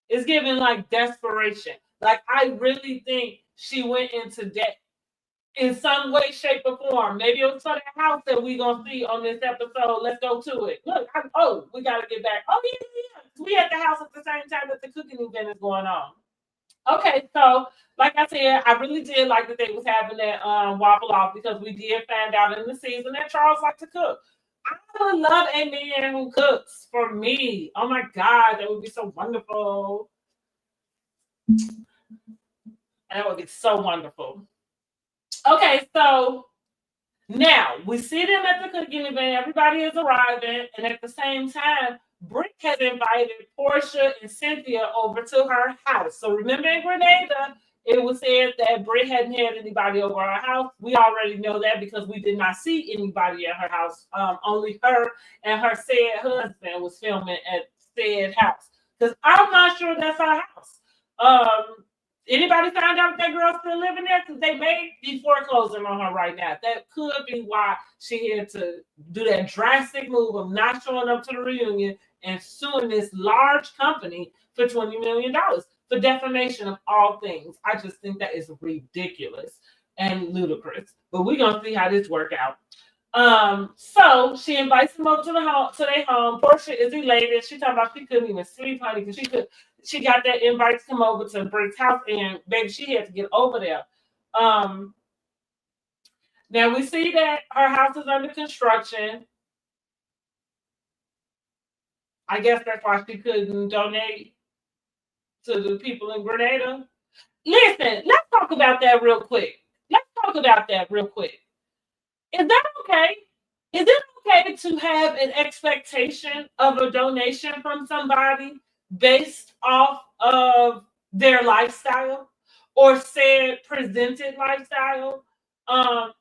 [SPEAKER 1] It's giving like desperation. Like I really think she went into debt in some way, shape, or form. Maybe it was for the house that we gonna see on this episode. Let's go to it. Look, we gotta get back. Oh yeah. We at the house at the same time that the cooking event is going on. Okay, so like I said, I really did like that they was having that waffle off because we did find out in the season that Charles liked to cook. I would love a man who cooks for me. Oh my God, that would be so wonderful. That would be so wonderful. Okay, so now we see them at the cooking event. Everybody is arriving, and at the same time, Britt has invited Portia and Cynthia over to her house. So remember in Grenada, it was said that Britt hadn't had anybody over her house. We already know that because we did not see anybody at her house. Only her and her said husband was filming at said house. Because I'm not sure that's her house. Anybody found out that girl's still living there? Because they may be foreclosing on her right now. That could be why she had to do that drastic move of not showing up to the reunion and suing this large company for $20 million for defamation of all things. I just think that is ridiculous and ludicrous. But we're going to see how this works out. So she invites him over to the home, to their home. Portia is elated. She talking about she couldn't even sleep, honey, because she got that invite to come over to Britt's house, and baby, she had to get over there. Now we see that her house is under construction. I guess that's why she couldn't donate to the people in Grenada. Listen, let's talk about that real quick. Is that okay? Is it okay to have an expectation of a donation from somebody based off of their lifestyle or said presented lifestyle? Um,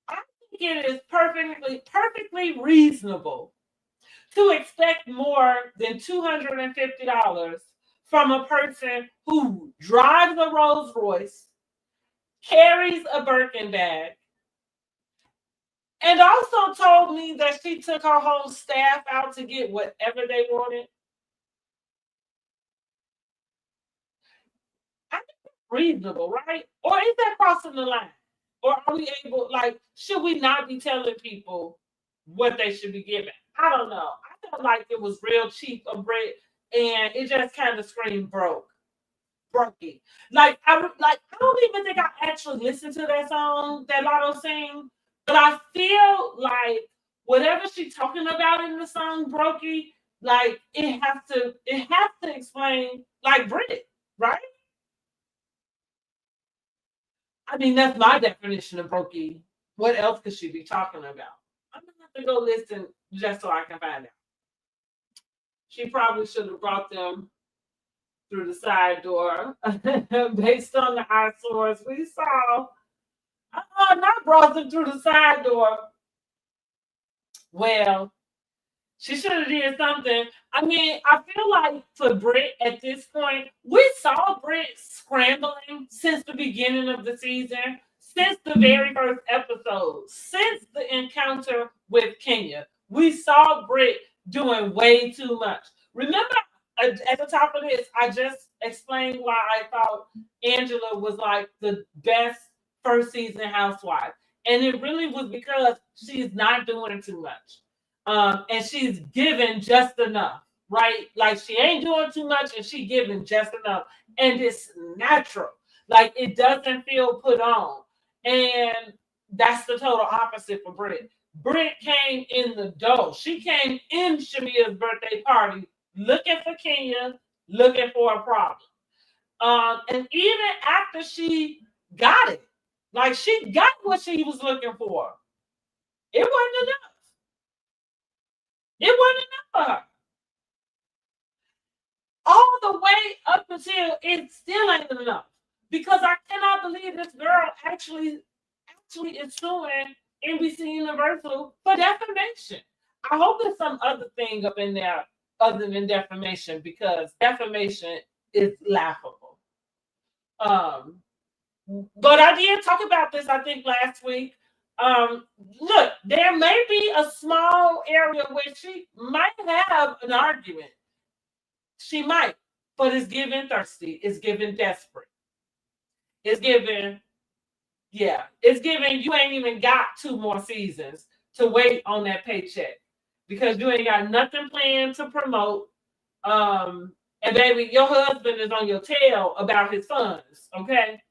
[SPEAKER 1] I think it is perfectly reasonable to expect more than $250 from a person who drives a Rolls Royce, carries a Birkin bag, and also told me that she took her whole staff out to get whatever they wanted. I think that's reasonable, right? Or is that crossing the line? Or are we able, like, should we not be telling people what they should be given? I don't know. I felt like it was real cheap of Brit, and it just kind of screamed brokey. I don't even think I actually listened to that song that Lotto sing, but I feel like whatever she's talking about in the song brokey, like it has to explain like Brit, right? I mean, that's my definition of brokey. What else could she be talking about? I'm gonna have to go listen just so I can find out. She probably should have brought them through the side door based on the eyesores we saw. Not brought them through the side door. Well, she should have did something. I mean, I feel like for Britt at this point, we saw Britt scrambling since the beginning of the season, since the very first episode, since the encounter with Kenya. We saw Britt doing way too much. Remember, at the top of this, I just explained why I thought Angela was like the best first season housewife. And it really was because she's not doing too much. And she's giving just enough, right? Like she ain't doing too much and she giving just enough. And it's natural. Like it doesn't feel put on. And that's the total opposite for Britt. Britt came in the door. She came in Shamia's birthday party looking for Kenya, looking for a problem. And even after she got it, like she got what she was looking for, it wasn't enough. It wasn't enough for her. All the way up until it still ain't enough. Because I cannot believe this girl actually is suing NBC Universal for defamation. I hope there's some other thing up in there other than defamation because defamation is laughable. But I did talk about this, I think, last week. Look, there may be a small area where she might have an argument. She might, but it's giving thirsty. It's giving desperate. It's giving, yeah, it's giving you ain't even got 2 more seasons to wait on that paycheck because you ain't got nothing planned to promote. And baby, your husband is on your tail about his funds, okay?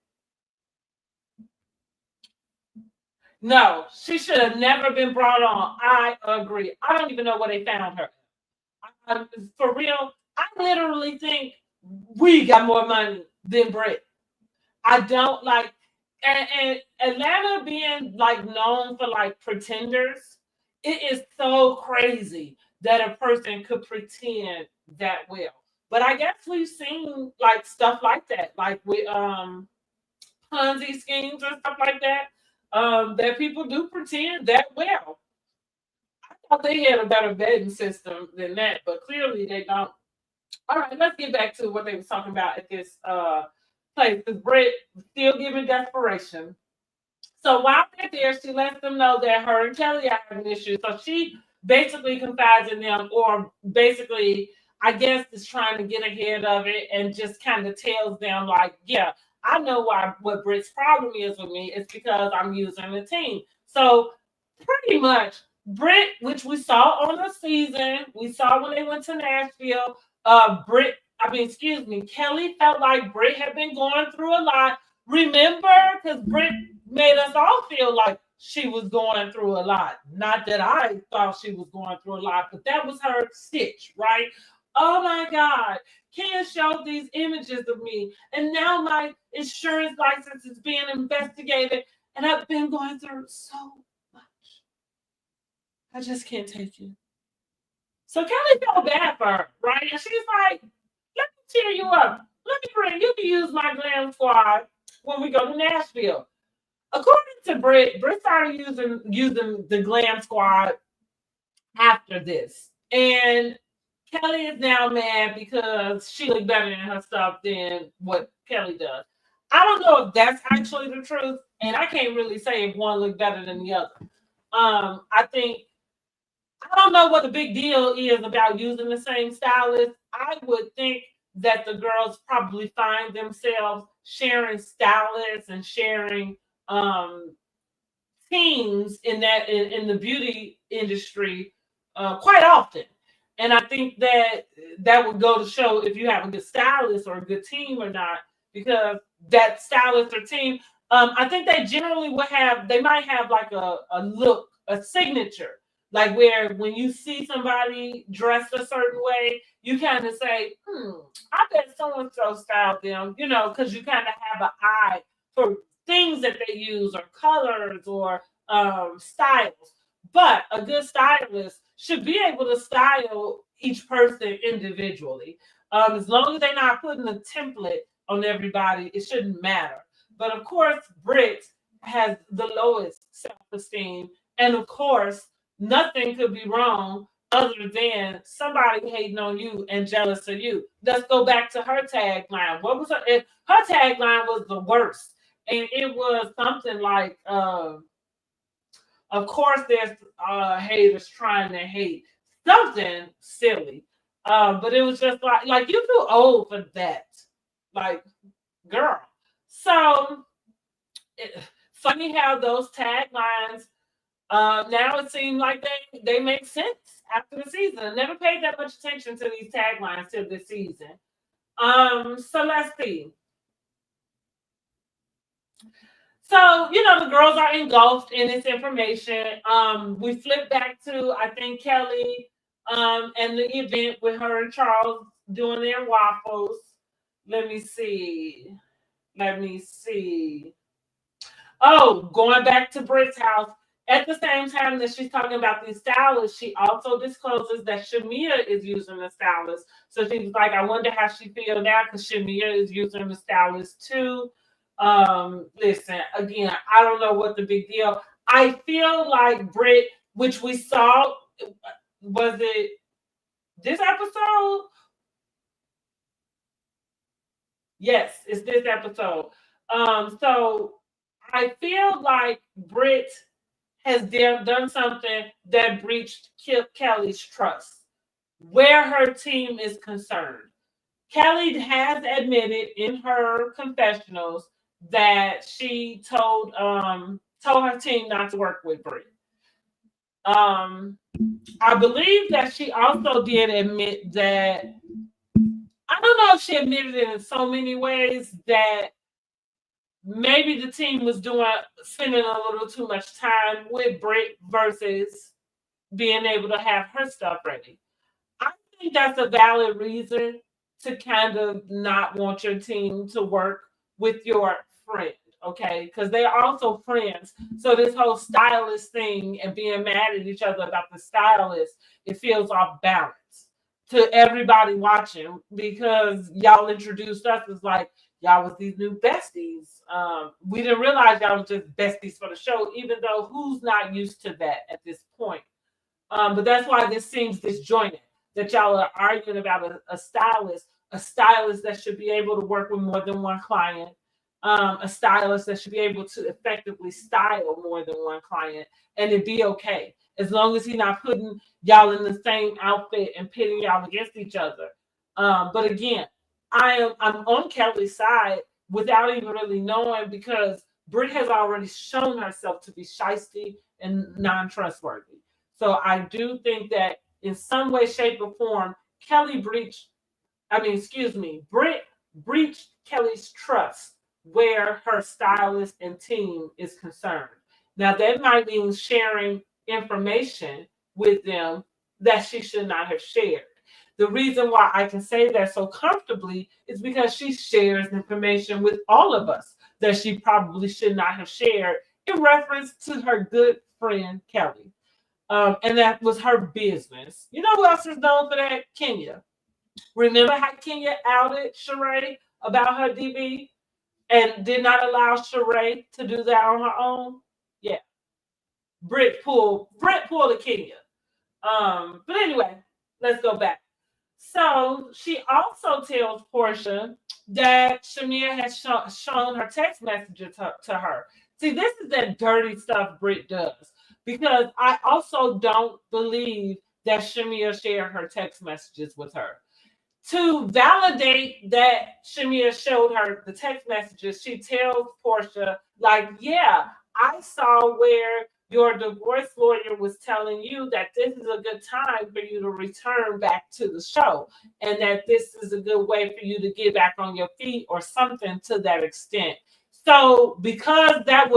[SPEAKER 1] No, she should have never been brought on. I agree. I don't even know where they found her. For real, I literally think we got more money than Britt. I don't like, and Atlanta being like known for like pretenders. It is so crazy that a person could pretend that well. But I guess we've seen like stuff like that, like with Ponzi schemes and stuff like that. That people do pretend that well. I thought they had a better betting system than that, but clearly they don't. All right, let's get back to what they were talking about at this place. Because Britt still giving desperation. So while they're there, she lets them know that her and Kelly are having issues. So she basically confides in them, or basically, I guess, is trying to get ahead of it and just kind of tells them, like, yeah, I know what Britt's problem is with me. It's because I'm using the team. So pretty much Britt, which we saw on the season, we saw when they went to Nashville. Kelly felt like Britt had been going through a lot. Remember, because Britt made us all feel like she was going through a lot. Not that I thought she was going through a lot, but that was her stitch, right? Oh my God. Ken showed these images of me, and now my insurance license is being investigated, and I've been going through so much. I just can't take it. So Kelly felt bad for her, right? And she's like, let me cheer you up. Let me bring you to use my glam squad when we go to Nashville. According to Britt started using the glam squad after this. And Kelly is now mad because she looks better in her stuff than what Kelly does. I don't know if that's actually the truth, and I can't really say if one looked better than the other. I don't know what the big deal is about using the same stylist. I would think that the girls probably find themselves sharing stylists and sharing teams in the beauty industry quite often. And I think that would go to show if you have a good stylist or a good team or not, because that stylist or team, I think they generally they might have like a look, a signature, like where when you see somebody dressed a certain way, you kind of say, I bet so-and-so styled them, because you kind of have an eye for things that they use or colors or styles. But a good stylist should be able to style each person individually. As long as they're not putting a template on everybody, it shouldn't matter. But of course, Britt has the lowest self-esteem. And of course, nothing could be wrong other than somebody hating on you and jealous of you. Let's go back to her tagline. What was her tagline was the worst. And it was something like, of course, there's haters trying to hate. Something silly. But it was just like you too old for that. Like, girl. So, funny how those taglines, now it seems like they make sense after the season. I never paid that much attention to these taglines till this season. So let's see. So, the girls are engulfed in this information. We flip back to, I think, Kelly and the event with her and Charles doing their waffles. Let me see. Oh, going back to Britt's house. At the same time that she's talking about these stylists, she also discloses that Shamia is using the stylist. So she's like, I wonder how she feels now because Shamia is using the stylist too. Listen, again, I don't know what the big deal. I feel like Britt, which we saw, was it this episode? Yes, it's this episode. So I feel like Britt has done something that breached Kelly's trust where her team is concerned. Kelly has admitted in her confessionals that she told her team not to work with Britt. I believe that she also did admit that, I don't know if she admitted it in so many ways, that maybe the team was spending a little too much time with Britt versus being able to have her stuff ready. I think that's a valid reason to kind of not want your team to work with your friend, okay? Because they're also friends. So this whole stylist thing and being mad at each other about the stylist, it feels off balance to everybody watching, because y'all introduced us as like, y'all was these new besties. We didn't realize y'all was just besties for the show, even though who's not used to that at this point? But that's why this seems disjointed, that y'all are arguing about a stylist that should be able to work with more than one client, a stylist that should be able to effectively style more than one client, and it'd be okay as long as he's not putting y'all in the same outfit and pitting y'all against each other. But again, I'm on Kelly's side without even really knowing, because Britt has already shown herself to be shysty and non-trustworthy. So I do think that in some way, shape, or form, Britt breached Kelly's trust where her stylist and team is concerned. Now, that might mean sharing information with them that she should not have shared. The reason why I can say that so comfortably is because she shares information with all of us that she probably should not have shared in reference to her good friend Kelly. And that was her business. You know who else is known for that? Kenya. Remember how Kenya outed Sheree about her DV and did not allow Sheree to do that on her own? Yeah. Britt pulled a Kenya. But anyway, let's go back. So she also tells Portia that Shamia has shown her text messages to her. See, this is that dirty stuff Britt does, because I also don't believe that Shamia shared her text messages with her. To validate that Shamia showed her the text messages, she tells Portia, like, yeah, I saw where your divorce lawyer was telling you that this is a good time for you to return back to the show, and that this is a good way for you to get back on your feet, or something to that extent. So because that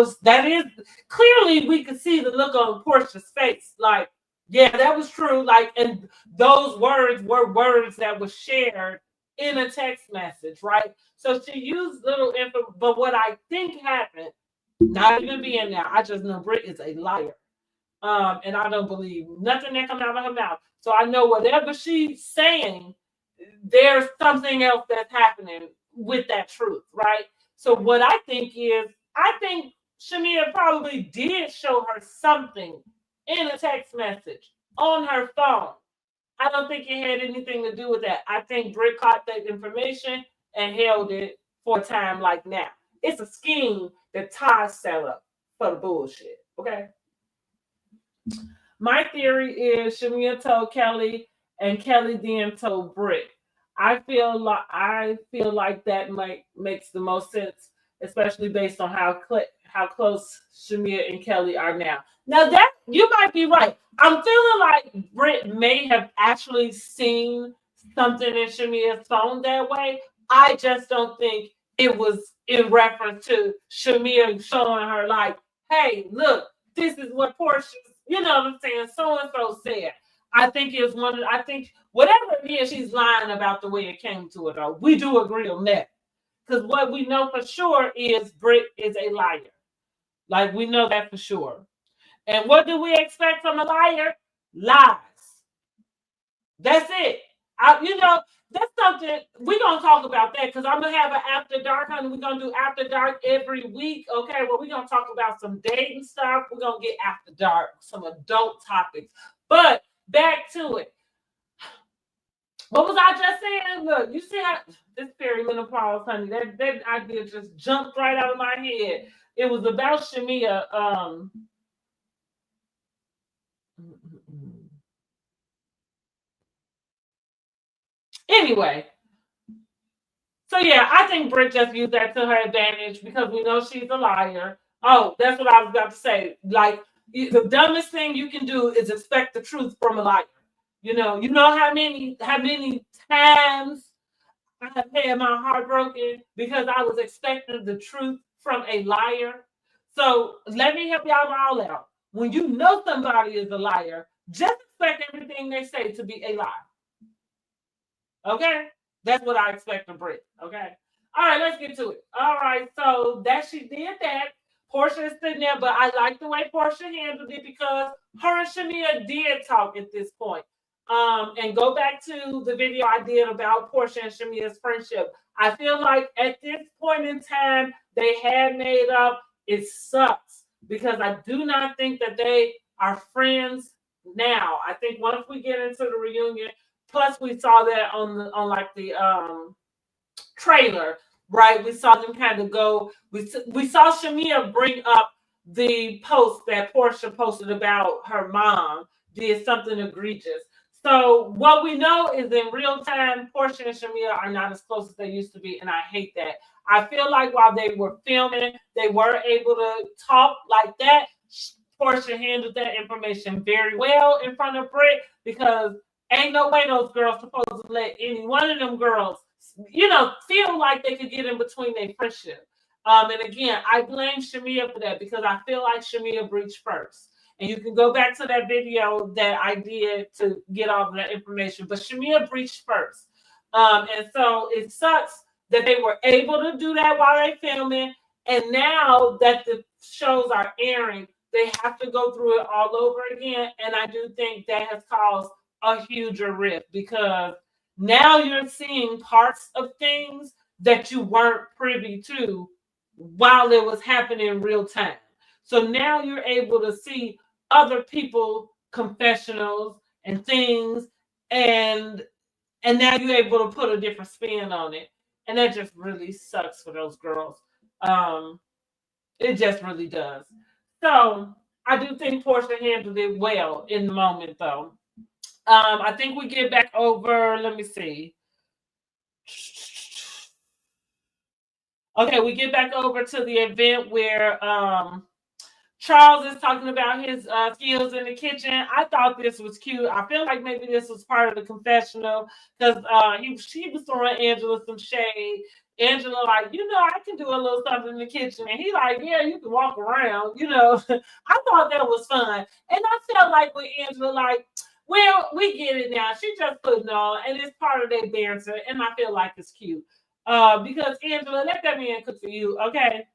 [SPEAKER 1] is clearly, we could see the look on Portia's face, like, yeah, that was true. Like, and those words were words that were shared in a text message, right? So she used little info, but what I think happened, not even being there, I just know Britt is a liar. And I don't believe nothing that comes out of her mouth. So I know whatever she's saying, there's something else that's happening with that truth, right? So what I think is, I think Shamia probably did show her something in a text message on her phone. I don't think it had anything to do with that. I think Britt caught that information and held it for a time like now. It's a scheme that Ty set up for the bullshit. Okay. My theory is Shamia told Kelly, and Kelly then told Britt. I feel like that makes the most sense, especially based on how close Shamia and Kelly are now. Now that you might be right. I'm feeling like Britt may have actually seen something in Shamia's phone that way. I just don't think it was in reference to Shamia showing her, like, hey, look, this is what Portia, you know what I'm saying, so and so said. I think it was I think whatever it is, she's lying about the way it came to it, though. We do agree on that. Because what we know for sure is Britt is a liar. Like, we know that for sure. And what do we expect from a liar? Lies. That's it. That's something we're gonna talk about, that because I'm gonna have an after dark, honey. We're gonna do after dark every week. Okay, well, we're gonna talk about some dating stuff. We're gonna get after dark, some adult topics. But back to it. What was I just saying? Look, you see how this perimenopause, honey, that idea just jumped right out of my head. It was about Shamia. Anyway, so yeah, I think Britt just used that to her advantage because we know she's a liar. Oh, that's what I was about to say. Like, the dumbest thing you can do is expect the truth from a liar. You know how many times I have had my heart broken because I was expecting the truth from a liar. So let me help y'all all out. When you know somebody is a liar, just expect everything they say to be a lie. Okay? That's what I expect of Britt. Okay? All right, let's get to it. All right, so that she did that. Portia is sitting there, but I like the way Portia handled it because her and Shamia did talk at this point. And go back to the video I did about Portia and Shamia's friendship. I feel like at this point in time, they had made up. It sucks because I do not think that they are friends now. I think once we get into the reunion, plus we saw that on the trailer, right? We saw them kind of go. We saw Shamia bring up the post that Portia posted about her mom did something egregious. So what we know is in real time, Portia and Shamia are not as close as they used to be, and I hate that. I feel like while they were filming, they were able to talk like that. Portia handled that information very well in front of Britt because ain't no way those girls supposed to let any one of them girls, feel like they could get in between their friendship. And again, I blame Shamia for that because I feel like Shamia breached first. And you can go back to that video that I did to get all of that information. But Shamia breached first. And so it sucks that they were able to do that while they're filming. And now that the shows are airing, they have to go through it all over again. And I do think that has caused a huger rift because now you're seeing parts of things that you weren't privy to while it was happening in real time. So now you're able to see other people confessionals and things, and now you're able to put a different spin on it, and that just really sucks for those girls. It just really does. So I do think Portia handled it well in the moment, though. I think we get back over. Let me see. Okay, we get back over to the event where Charles is talking about his skills in the kitchen. I thought this was cute. I feel like maybe this was part of the confessional because she was throwing Angela some shade. Angela like, I can do a little something in the kitchen. And he like, yeah, you can walk around, I thought that was fun. And I felt like with Angela, like, well, we get it now. She just putting on, and it's part of their banter, and I feel like it's cute. Because Angela, let that man cook for you, okay?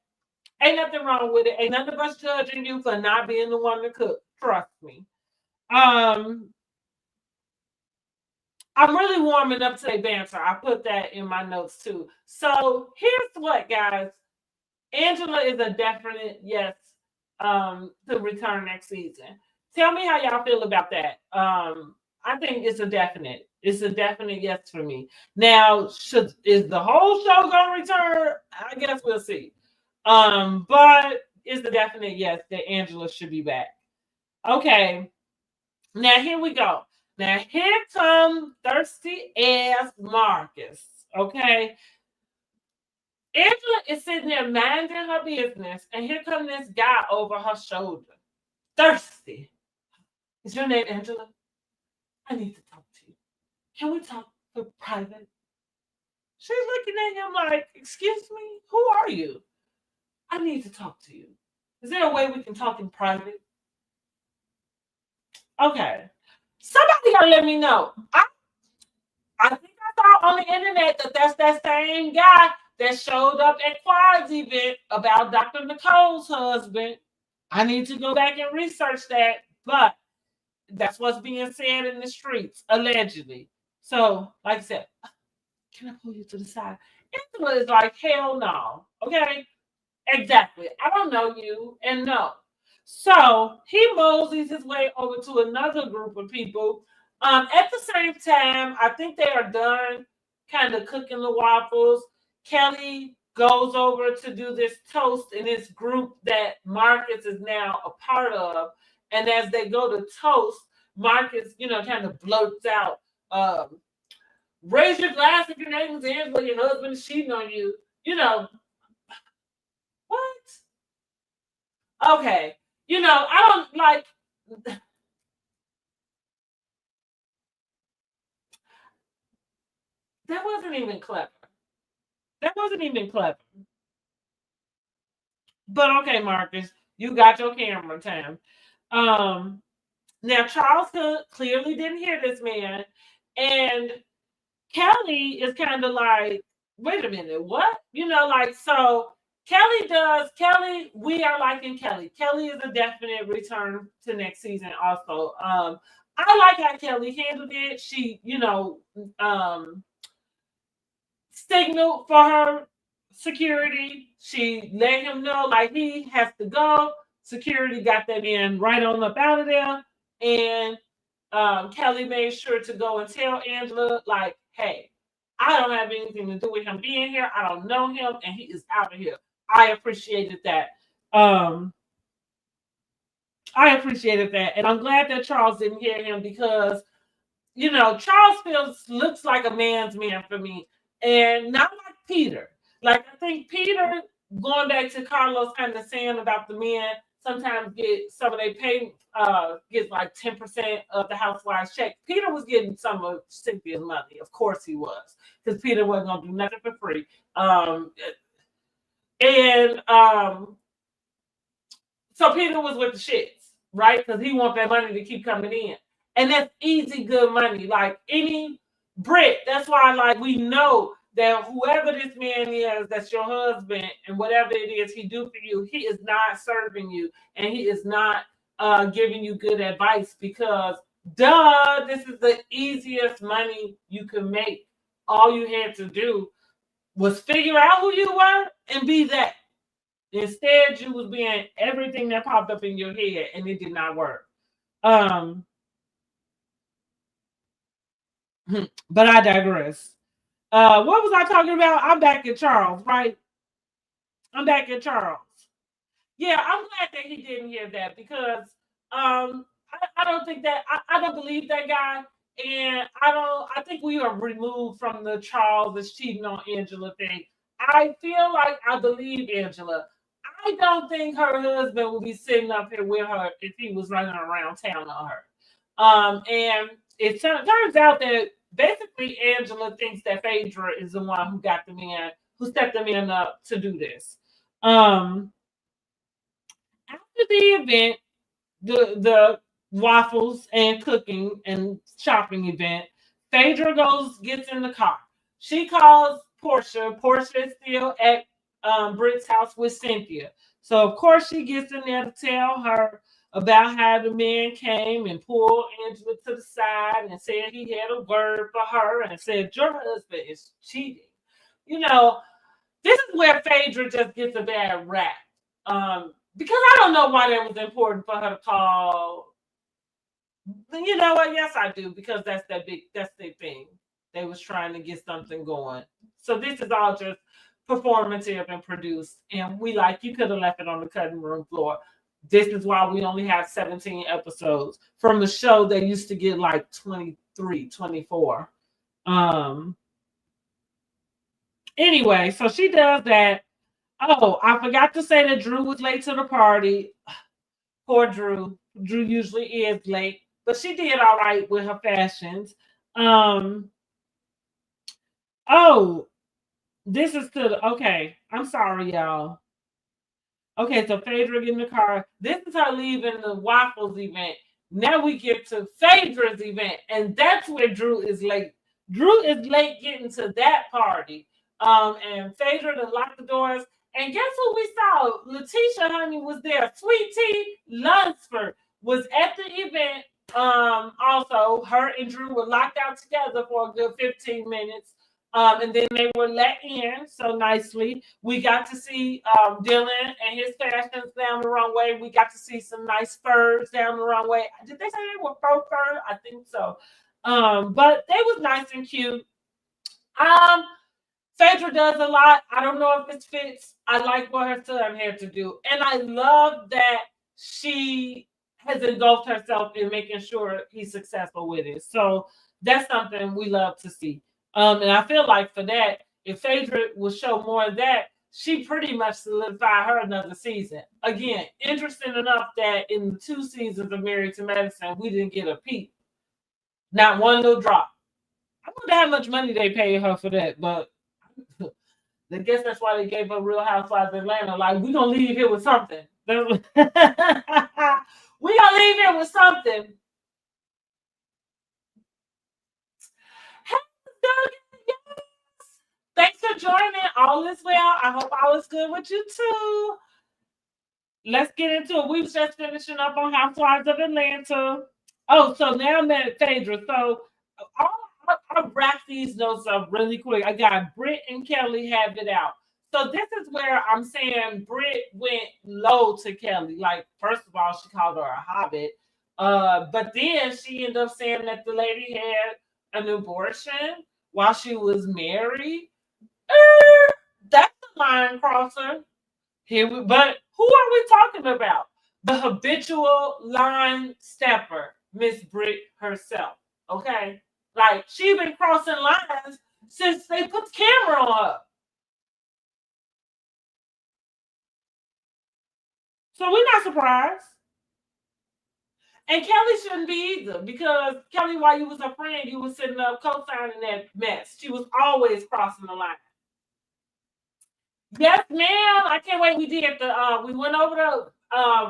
[SPEAKER 1] Ain't nothing wrong with it. Ain't nothing but judging you for not being the one to cook. Trust me. I'm really warming up to their banter. I put that in my notes too. So here's what, guys. Angela is a definite yes to return next season. Tell me how y'all feel about that. I think it's a definite. It's a definite yes for me. Now, is the whole show gonna return? I guess we'll see. But it's a definite yes that Angela should be back. Okay. Now here we go. Now here comes thirsty ass Marcus. Okay. Angela is sitting there minding her business, and here comes this guy over her shoulder. Thirsty. Is your name Angela? I need to talk to you. Can we talk for private? She's looking at him like, excuse me, who are you? I need to talk to you. Is there a way we can talk in private? Okay. Somebody gotta let me know. I think I saw on the internet that that's that same guy that showed up at Quad's event about Dr. Nicole's husband. I need to go back and research that, but that's what's being said in the streets, allegedly. So, like I said, can I pull you to the side? Angela is like, hell no. Okay? Exactly. I don't know you, and no. So he moseys his way over to another group of people. At the same time, I think they are done kind of cooking the waffles. Kelly goes over to do this toast in this group that Marcus is now a part of. And as they go to toast, Marcus, kind of blurts out, raise your glass if your name is Angela, your husband is cheating on you. What? Okay. I don't like. That wasn't even clever. That wasn't even clever. But okay, Marcus, you got your camera time. Now Charles clearly didn't hear this man, and Kelly is kind of like, wait a minute, what? So Kelly, we are liking Kelly. Kelly is a definite return to next season also. I like how Kelly handled it. She, signaled for her security. She let him know like he has to go. Security got that in right on up out of there. And Kelly made sure to go and tell Angela, like, hey, I don't have anything to do with him being here. I don't know him, and he is out of here. I appreciated that. I appreciated that. And I'm glad that Charles didn't hear him because Charles Fields looks like a man's man for me, and not like Peter. Like I think Peter, going back to Carlos kind of saying about the men, sometimes get some of their pay, get like 10% of the housewives check. Peter was getting some of Cynthia's money, of course he was, because Peter wasn't gonna do nothing for free. And So Peter was with the shits, right? Because he wants that money to keep coming in. And that's easy, good money. Like any Brit, that's why like we know that whoever this man is, that's your husband, and whatever it is he do for you, he is not serving you, and he is not giving you good advice, because this is the easiest money you can make. All you had to do was figure out who you were and be that. Instead, you was being everything that popped up in your head, and it did not work. But I digress. What was I talking about? I'm back at Charles, right? I'm back at Charles. Yeah, I'm glad that he didn't hear that, because I don't think that I don't believe that guy, and I think we are removed from the Charles is cheating on Angela thing. I feel like I believe Angela. I don't think her husband would be sitting up here with her if he was running around town on her. And it turns out that basically Angela thinks that Phaedra is the one who stepped the man up to do this. After the event, the waffles and cooking and shopping event, Phaedra gets in the car. She calls Portia. Portia is still at Britt's house with Cynthia. So of course she gets in there to tell her about how the man came and pulled Angela to the side and said he had a word for her and said your husband is cheating. This is where Phaedra just gets a bad rap. Because I don't know why that was important for her to call. You know what? Yes, I do, because that's their thing. They was trying to get something going. So this is all just performative and produced. And you could have left it on the cutting room floor. This is why we only have 17 episodes from the show that used to get like 23, 24. Anyway, so she does that. Oh, I forgot to say that Drew was late to the party. Poor Drew. Drew usually is late, but she did all right with her fashions. Oh, this is okay. I'm sorry, y'all. Okay, so Phaedra get in the car. This is her leaving the Waffles event. Now we get to Phaedra's event, and that's where Drew is late. Drew is late getting to that party. And Phaedra to lock the doors. And guess who we saw? Letitia Honey was there. Sweet Tea Lunsford was at the event. Also, her and Drew were locked out together for a good 15 minutes. And then they were let in so nicely. We got to see Dylan and his fashions down the runway. We got to see some nice furs down the runway. Did they say they were faux fur? I think so. But they was nice and cute. Phaedra does a lot. I don't know if it fits. I like what her son had to do. And I love that she has engulfed herself in making sure he's successful with it. So that's something we love to see. And I feel like for that, if Phaedra will show more of that, she pretty much solidified her another season. Again, interesting enough that in the 2 seasons of Married to Medicine, we didn't get a peep. Not one little drop. I wonder how much money they paid her for that, but I guess that's why they gave her Real Housewives of Atlanta. Like, we're going to leave here with something. We're going to leave here with something. Thanks for joining. All is well. I hope all is good with you too. Let's get into it. We was just finishing up on Housewives of Atlanta. Oh, so now I'm at Phaedra. So I'll wrap these notes up really quick. I got Britt and Kelly have it out. So this is where I'm saying Britt went low to Kelly. Like, first of all, she called her a hobbit. But then she ended up saying that the lady had an abortion while she was married. That's a line crosser. But who are we talking about? The habitual line stepper, Miss Britt herself. Okay, like she been crossing lines since they put the camera on her. So we're not surprised. And Kelly shouldn't be either, because Kelly, while you was her friend, you was sitting up co-signing that mess. She was always crossing the line. Yes, ma'am. I can't wait. We did we went over the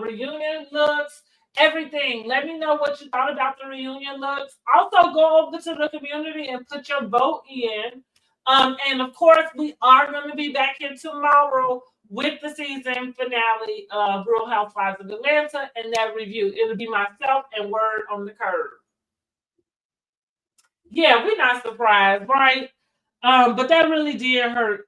[SPEAKER 1] reunion looks, everything. Let me know what you thought about the reunion looks. Also, go over to the community and put your vote in. And of course, we are going to be back here tomorrow with the season finale of Real Housewives of Atlanta and that review. It'll be myself and Word on the Curve. Yeah, we're not surprised, right? But that really did hurt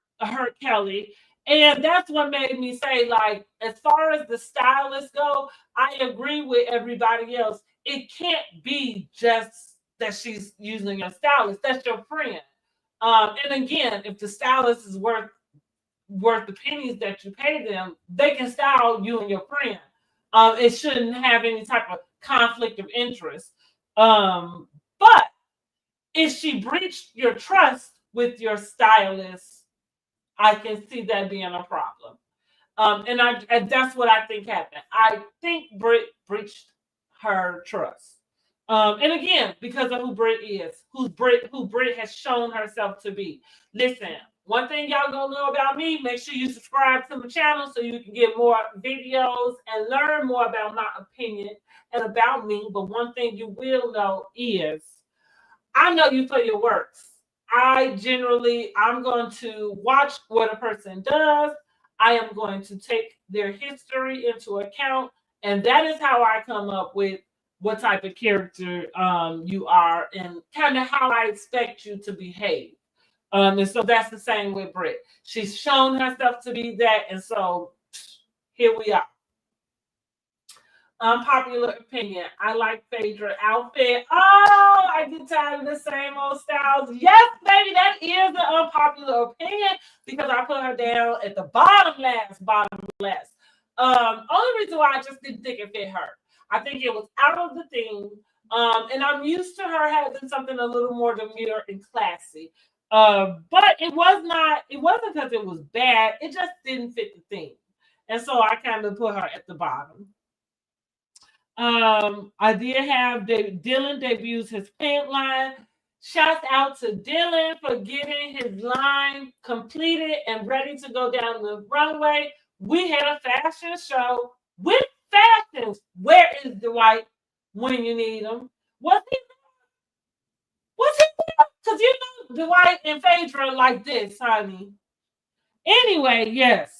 [SPEAKER 1] Kelly. And that's what made me say, like, as far as the stylists go, I agree with everybody else. It can't be just that she's using your stylist. That's your friend. And again, if the stylist is worth the pennies that you pay them, they can style you and your friend. It shouldn't have any type of conflict of interest. But if she breached your trust with your stylist, I can see that being a problem. And that's what I think happened. I think Britt breached her trust. And again, because of who Britt is, who Britt has shown herself to be. Listen, one thing y'all gonna know about me, make sure you subscribe to my channel so you can get more videos and learn more about my opinion and about me. But one thing you will know is I know you for your works. I'm going to watch what a person does. I am going to take their history into account. And that is how I come up with what type of character you are and kind of how I expect you to behave. And so that's the same with Britt. She's shown herself to be that. And so here we are. Unpopular opinion. I like Phaedra outfit. Oh, I get tired of the same old styles. Yes, baby, that is an unpopular opinion because I put her down at the bottom last. Only reason why I just didn't think it fit her. I think it was out of the theme. And I'm used to her having something a little more demure and classy. But it wasn't because it was bad. It just didn't fit the theme. And so I kind of put her at the bottom. I did have Dylan debuts his pant line. Shouts out to Dylan for getting his line completed and ready to go down the runway. We had a fashion show with fashions. Where is Dwight when you need him? Was he? Because you know Dwight and Phaedra like this, honey. Anyway, yes.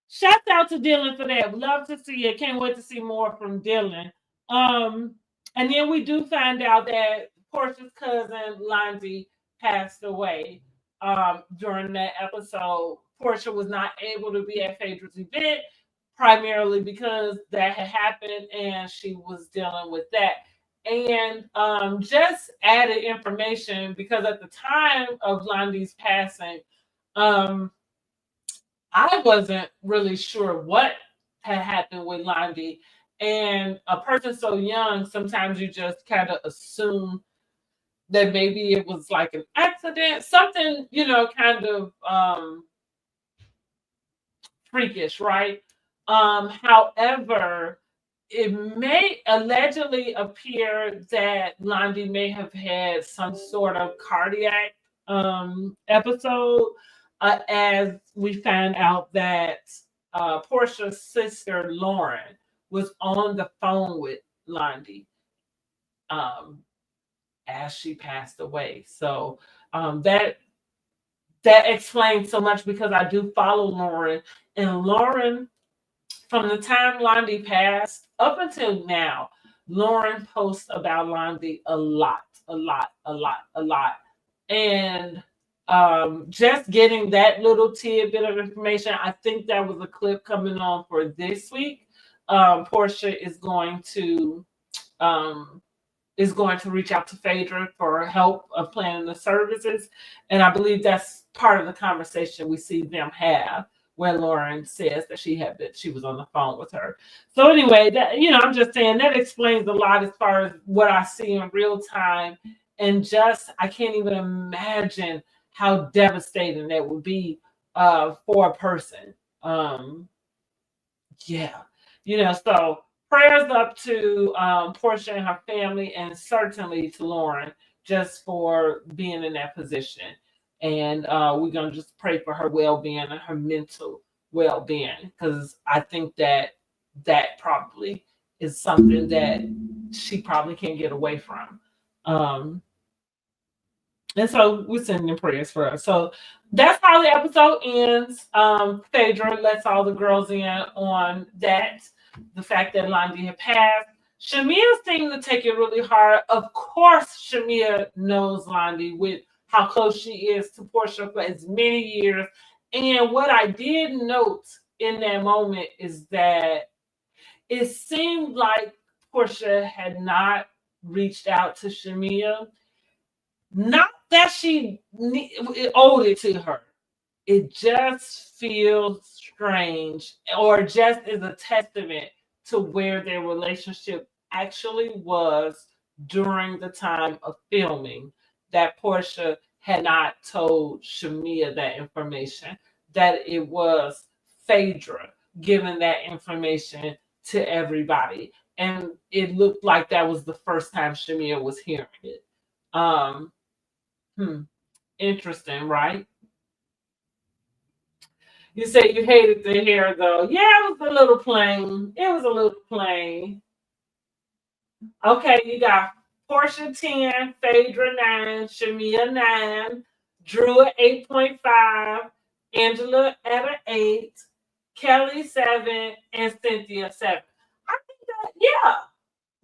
[SPEAKER 1] Shout out to Dylan for that. Love to see it. Can't wait to see more from Dylan. And then we do find out that Portia's cousin Lonzy passed away during that episode. Portia was not able to be at Phaedra's event primarily because that had happened and she was dealing with that. And just added information because at the time of Lonzy's passing, I wasn't really sure what had happened with Lonzy. And a person so young, sometimes you just kind of assume that maybe it was like an accident, something, kind of freakish, right? However, it may allegedly appear that Lonzy may have had some sort of cardiac episode. As we found out that Portia's sister Lauren was on the phone with Lonzy as she passed away. So that explains so much because I do follow Lauren, and Lauren, from the time Lonzy passed up until now, Lauren posts about Lonzy a lot. And just getting that little tidbit of information, I think that was a clip coming on for this week. Portia is going to reach out to Phaedra for help of planning the services, and I believe that's part of the conversation we see them have where Lauren says that she was on the phone with her. So anyway, that I'm just saying that explains a lot as far as what I see in real time, and just I can't even imagine how devastating that would be for a person. Yeah, so prayers up to Portia and her family, and certainly to Lauren just for being in that position. And we're going to just pray for her well-being and her mental well-being, because I think that probably is something that she probably can't get away from. And so we're sending prayers for her. So that's how the episode ends. Phaedra lets all the girls in on that, the fact that Londi had passed. Shamia seemed to take it really hard. Of course, Shamia knows Londi with how close she is to Portia for as many years. And what I did note in that moment is that it seemed like Portia had not reached out to Shamia. Not that she owed it to her. It just feels strange, or just is a testament to where their relationship actually was during the time of filming, that Portia had not told Shamia that information, that it was Phaedra giving that information to everybody. And it looked like that was the first time Shamia was hearing it. Interesting, right? You say you hated the hair, though. Yeah, it was a little plain. It was a little plain. Okay, you got Portia 10, Phaedra 9, Shamia 9, Drew at 8.5, Angela at an 8, Kelly 7, and Cynthia 7. I think that, yeah.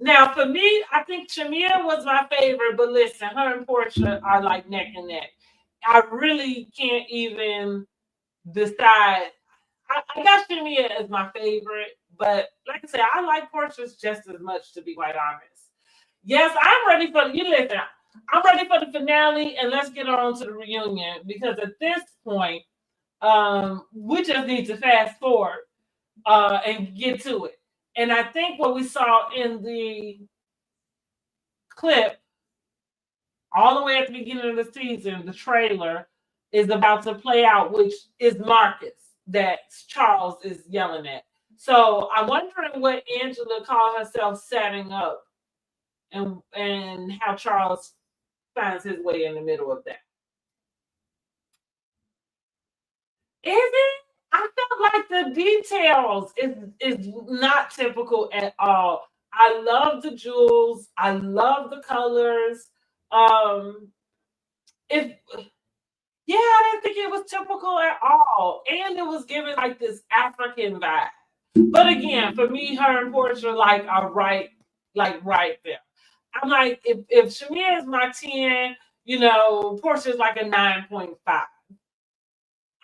[SPEAKER 1] Now, for me, I think Shamia was my favorite, but listen, her and Portia are like neck and neck. I really can't even decide. I got Shamia as my favorite, but like I said, I like Portia's just as much, to be quite honest. Yes, I'm ready for you. Listen, I'm ready for the finale, and let's get on to the reunion, because at this point, we just need to fast forward and get to it. And I think what we saw in the clip all the way at the beginning of the season, the trailer is about to play out, which is Marcus that Charles is yelling at. So I'm wondering what Angela called herself setting up, and how Charles finds his way in the middle of that. Is it? I felt like the details is not typical at all. I love the jewels. I love the colors. If Yeah, I didn't think it was typical at all. And it was giving like this African vibe. But again, for me, her and Portia are right there. I'm like, if Shamir is my 10, Portia is like a 9.5.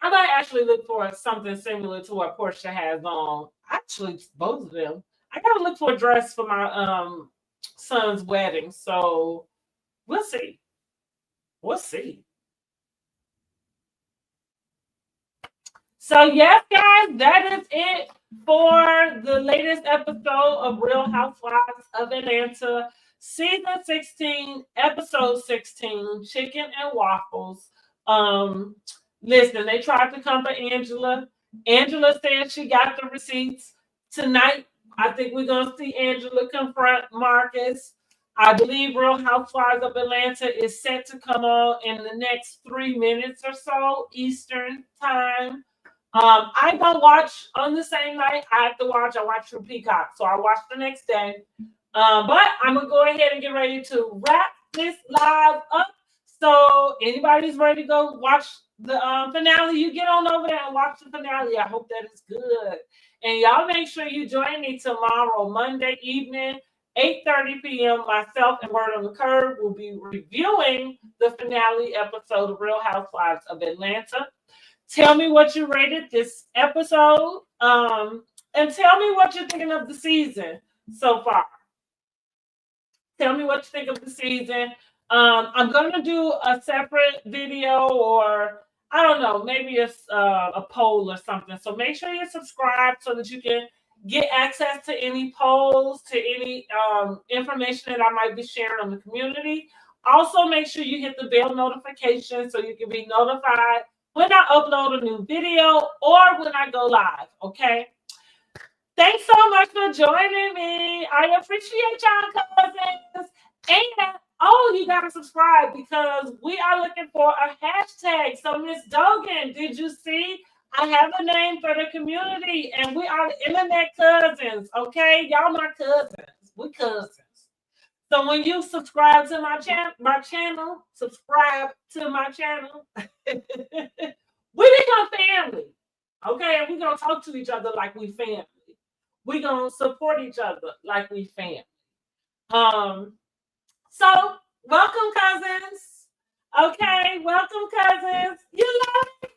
[SPEAKER 1] I might actually look for something similar to what Portia has on. Actually, both of them. I gotta look for a dress for my son's wedding. So we'll see. We'll see. So yes, guys, that is it for the latest episode of Real Housewives of Atlanta, season 16, episode 16, Chicken and Waffles. Listen, they tried to come for Angela. Angela said she got the receipts. Tonight, I think we're going to see Angela confront Marcus. I believe Real Housewives of Atlanta is set to come on in the next 3 minutes or so, Eastern time. I don't watch on the same night. I have to watch. I watch from Peacock, so I watch the next day. But I'm gonna go ahead and get ready to wrap this live up. So anybody who's ready to go watch the finale, you get on over there and watch the finale. I hope that is good. And y'all make sure you join me tomorrow, Monday evening, 8:30 p.m. Myself and Word on the Curve will be reviewing the finale episode of Real Housewives of Atlanta. Tell me what you rated this episode, and tell me what you're thinking of the season so far. Tell me what you think of the season. I'm going to do a separate video, or I don't know, maybe it's a poll or something. So make sure you're subscribed so that you can get access to any polls, to any information that I might be sharing on the community. Also, make sure you hit the bell notification so you can be notified when I upload a new video or when I go live. Okay. Thanks so much for joining me. I appreciate y'all, cousins. And oh, you gotta subscribe because we are looking for a hashtag. So, Miss Dogan, did you see? I have a name for the community, and we are the internet cousins. Okay, y'all my cousins. We cousins. So when you subscribe to my channel, subscribe to my channel. We become family. Okay, and we're gonna talk to each other like we family. We're gonna support each other like we family. Um, so welcome, cousins. Okay, welcome, cousins. You love it?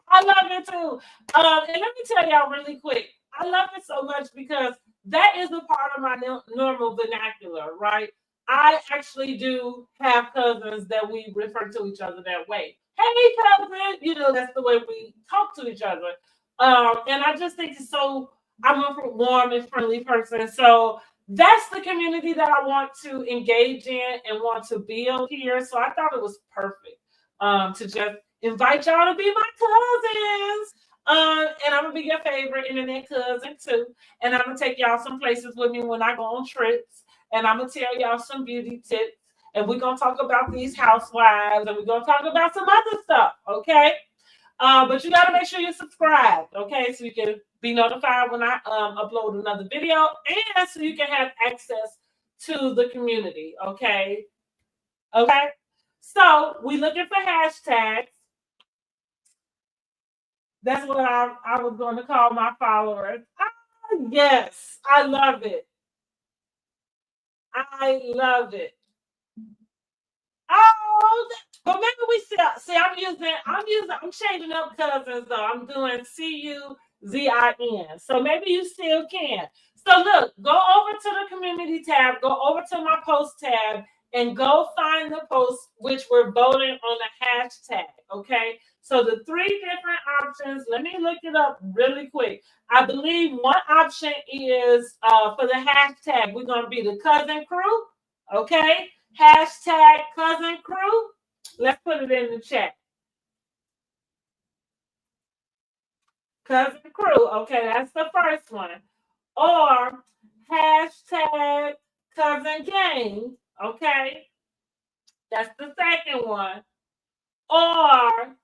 [SPEAKER 1] I love it too. And let me tell y'all really quick. I love it so much because that is a part of my normal vernacular, right? I actually do have cousins that we refer to each other that way. Hey, cousin, that's the way we talk to each other. And I just think it's so. I'm a warm and friendly person, so that's the community that I want to engage in and want to build here. So I thought it was perfect to just invite y'all to be my cousins. And I'm gonna be your favorite internet cousin too. And I'm gonna take y'all some places with me when I go on trips. And I'm gonna tell y'all some beauty tips. And we're gonna talk about these housewives, and we're gonna talk about some other stuff. Okay. But you gotta make sure you're subscribed, okay, so you can be notified when I upload another video, and so you can have access to the community, okay? Okay. So we looking for hashtags. That's what I was going to call my followers. Ah, yes, I love it. I love it. Oh, but maybe we see. I'm changing up cousins though. I'm doing CUZIN. So maybe you still can. So look, go over to the community tab, go over to my post tab, and go find the post which we're voting on the hashtag. Okay. So the three different options. Let me look it up really quick. I believe one option is for the hashtag. We're gonna be the cousin crew. Okay. Hashtag cousin crew. Let's put it in the chat. Cousin crew. Okay, that's the first one. Or hashtag cousin gang. Okay, that's the second one. Or,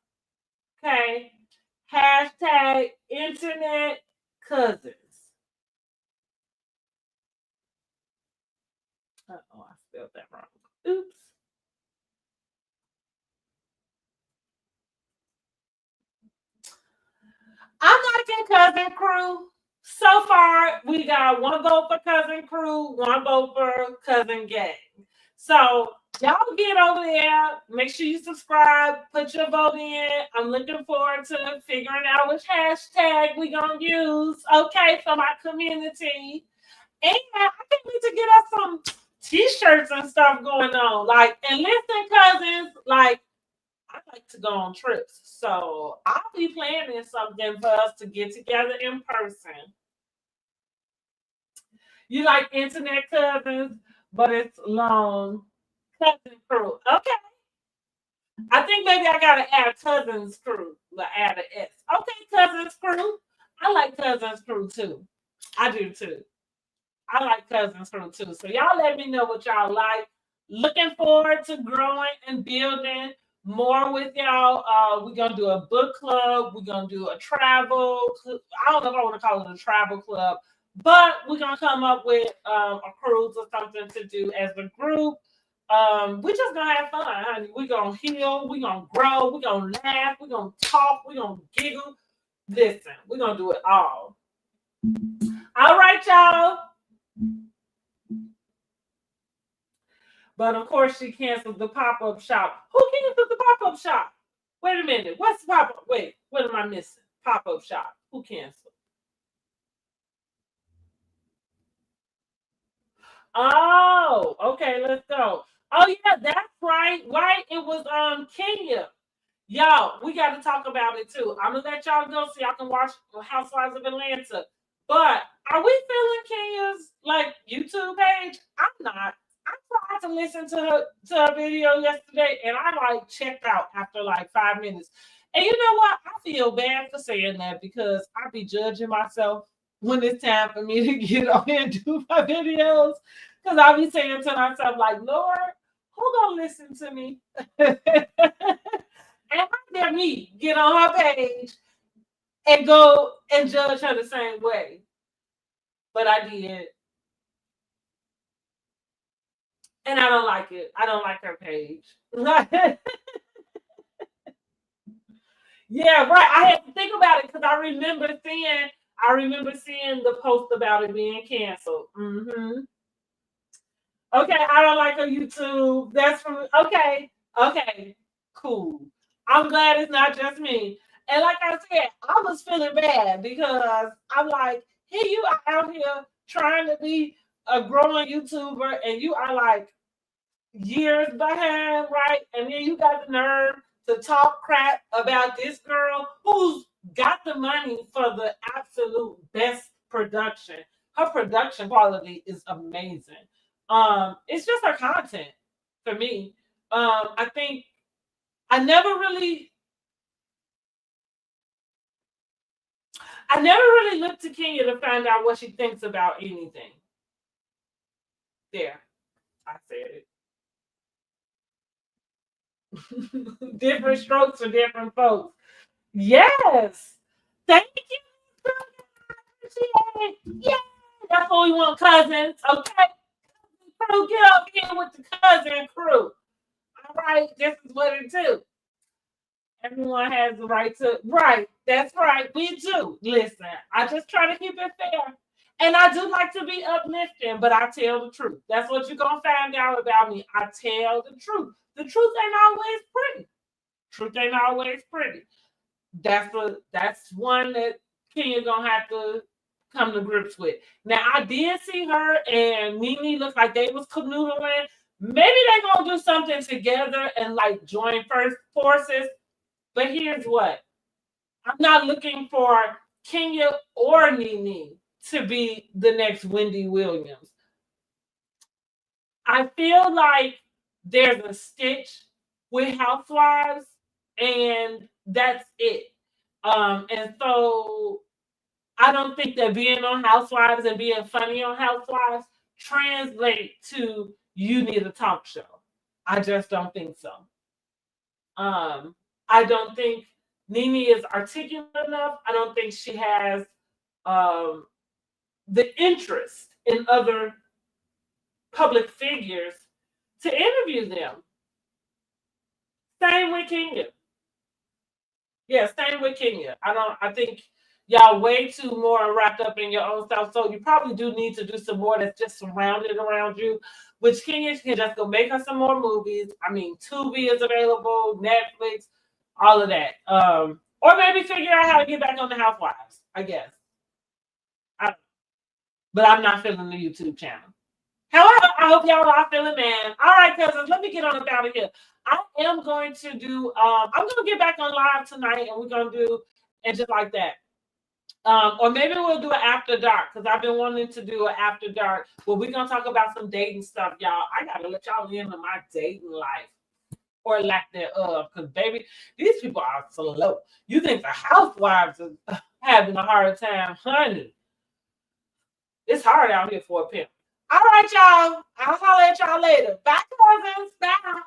[SPEAKER 1] okay, hashtag internet cousins. Oh, I spelled that wrong. Oops. I'm liking Cousin Crew. So far, we got one vote for Cousin Crew, one vote for Cousin Gang. So y'all get over there. Make sure you subscribe. Put your vote in. I'm looking forward to figuring out which hashtag we gonna use. Okay, for my community. And I think we need to get us some t-shirts and stuff going on. Like, and listen, cousins, like I like to go on trips, so I'll be planning something for us to get together in person. You like internet cousins, but it's long. Cousin crew. Okay. I think maybe I gotta add cousins crew. Like add an S. Okay, cousins crew. I like cousins crew too. I do too. I like cousins crew too. So y'all let me know what y'all like. Looking forward to growing and building more with y'all. We're gonna do a book club. We're gonna do a travel. I don't know if I want to call it a travel club, but we're gonna come up with a cruise or something to do as a group. We just gonna have fun, honey. We're gonna heal. We're gonna grow. We're gonna laugh. We're gonna talk. We're gonna giggle. Listen, we're gonna do it all. All right, y'all. But of course, she canceled the pop-up shop. Who canceled the pop-up shop? Wait a minute. What's the pop-up? Wait, what am I missing? Pop-up shop. Who canceled? Oh, okay, let's go. Oh, yeah, that's right. Right. It was Kenya. Y'all, we got to talk about it too. I'm gonna let y'all go so y'all can watch Housewives of Atlanta. But are we feeling Kenya's like YouTube page? I'm not. I tried to listen to her video yesterday, and I like checked out after like 5 minutes. And you know what? I feel bad for saying that because I be judging myself when it's time for me to get on and do my videos. Because I be saying to myself, like, Lord, who gonna listen to me? And how dare me get on her page and go and judge her the same way? But I did. And I don't like it. I don't like her page. Yeah, right. I had to think about it because I remember seeing the post about it being canceled. Okay, I don't like her YouTube. That's from okay, cool. I'm glad it's not just me. And like I said, I was feeling bad because I'm like, here you are out here trying to be a growing YouTuber, and you are like years behind, right? And then you got the nerve to talk crap about this girl who's got the money for the absolute best production. Her production quality is amazing. It's just her content for me. I think I never really I never really looked to Kenya to find out what she thinks about anything. There, I said it. Different strokes for different folks. Yes. Thank you. Appreciate it. Yeah. That's what we want, cousins. Okay. Crew, get up here with the cousin crew. All right. This is what it do. Everyone has the right to right. That's right. We do. Listen, I just try to keep it fair. And I do like to be uplifting, but I tell the truth. That's what you're gonna find out about me. I tell the truth. The truth ain't always pretty. Truth ain't always pretty. That's one that Kenya gonna have to come to grips with. Now I did see her and Mimi look like they was canoodling. Maybe they gonna do something together and like join first forces. But here's what: I'm not looking for Kenya or Nene to be the next Wendy Williams. I feel like there's a stitch with Housewives, and that's it. And so I don't think that being on Housewives and being funny on Housewives translate to you need a talk show. I just don't think so. I don't think Nene is articulate enough. I don't think she has um, the interest in other public figures to interview them. Same with Kenya. Yeah, same with Kenya. I think y'all way too more wrapped up in your own stuff. So you probably do need to do some more that's just surrounded around you. Which Kenya can just go make her some more movies. I mean, Tubi is available, Netflix, all of that. Or maybe figure out how to get back on the Housewives, I guess. But I'm not feeling the YouTube channel. However, I hope y'all are feeling, man. All right, cousins, let me get on up out of here. I am going to do, I'm going to get back on live tonight and we're going to do, and just like that. Or maybe we'll do an after dark because I've been wanting to do an after dark where we're going to talk about some dating stuff, y'all. I got to let y'all into my dating life or lack thereof because, baby, these people are slow. You think the housewives are having a hard time, honey. It's hard out here for a pimp. All right, y'all. I'll holler at y'all later. Bye, cousins. Bye.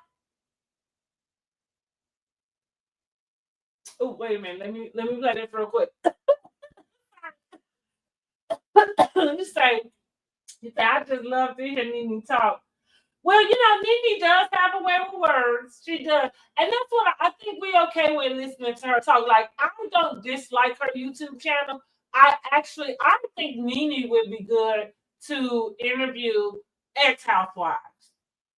[SPEAKER 1] Oh, wait a minute. Let me play this real quick. Let me say, I just love to hear Nene talk. Well, Nene does have a way with words. She does. And that's what I think we okay with listening to her talk. Like, I don't dislike her YouTube channel. I think Nene would be good to interview ex-housewives.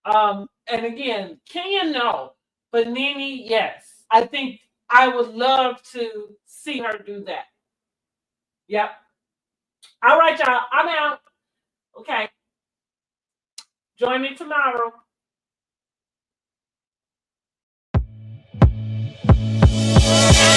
[SPEAKER 1] And again, Kenya, no. But Nene, yes. I think I would love to see her do that. Yep. All right, y'all. I'm out. Okay. Join me tomorrow. Bye.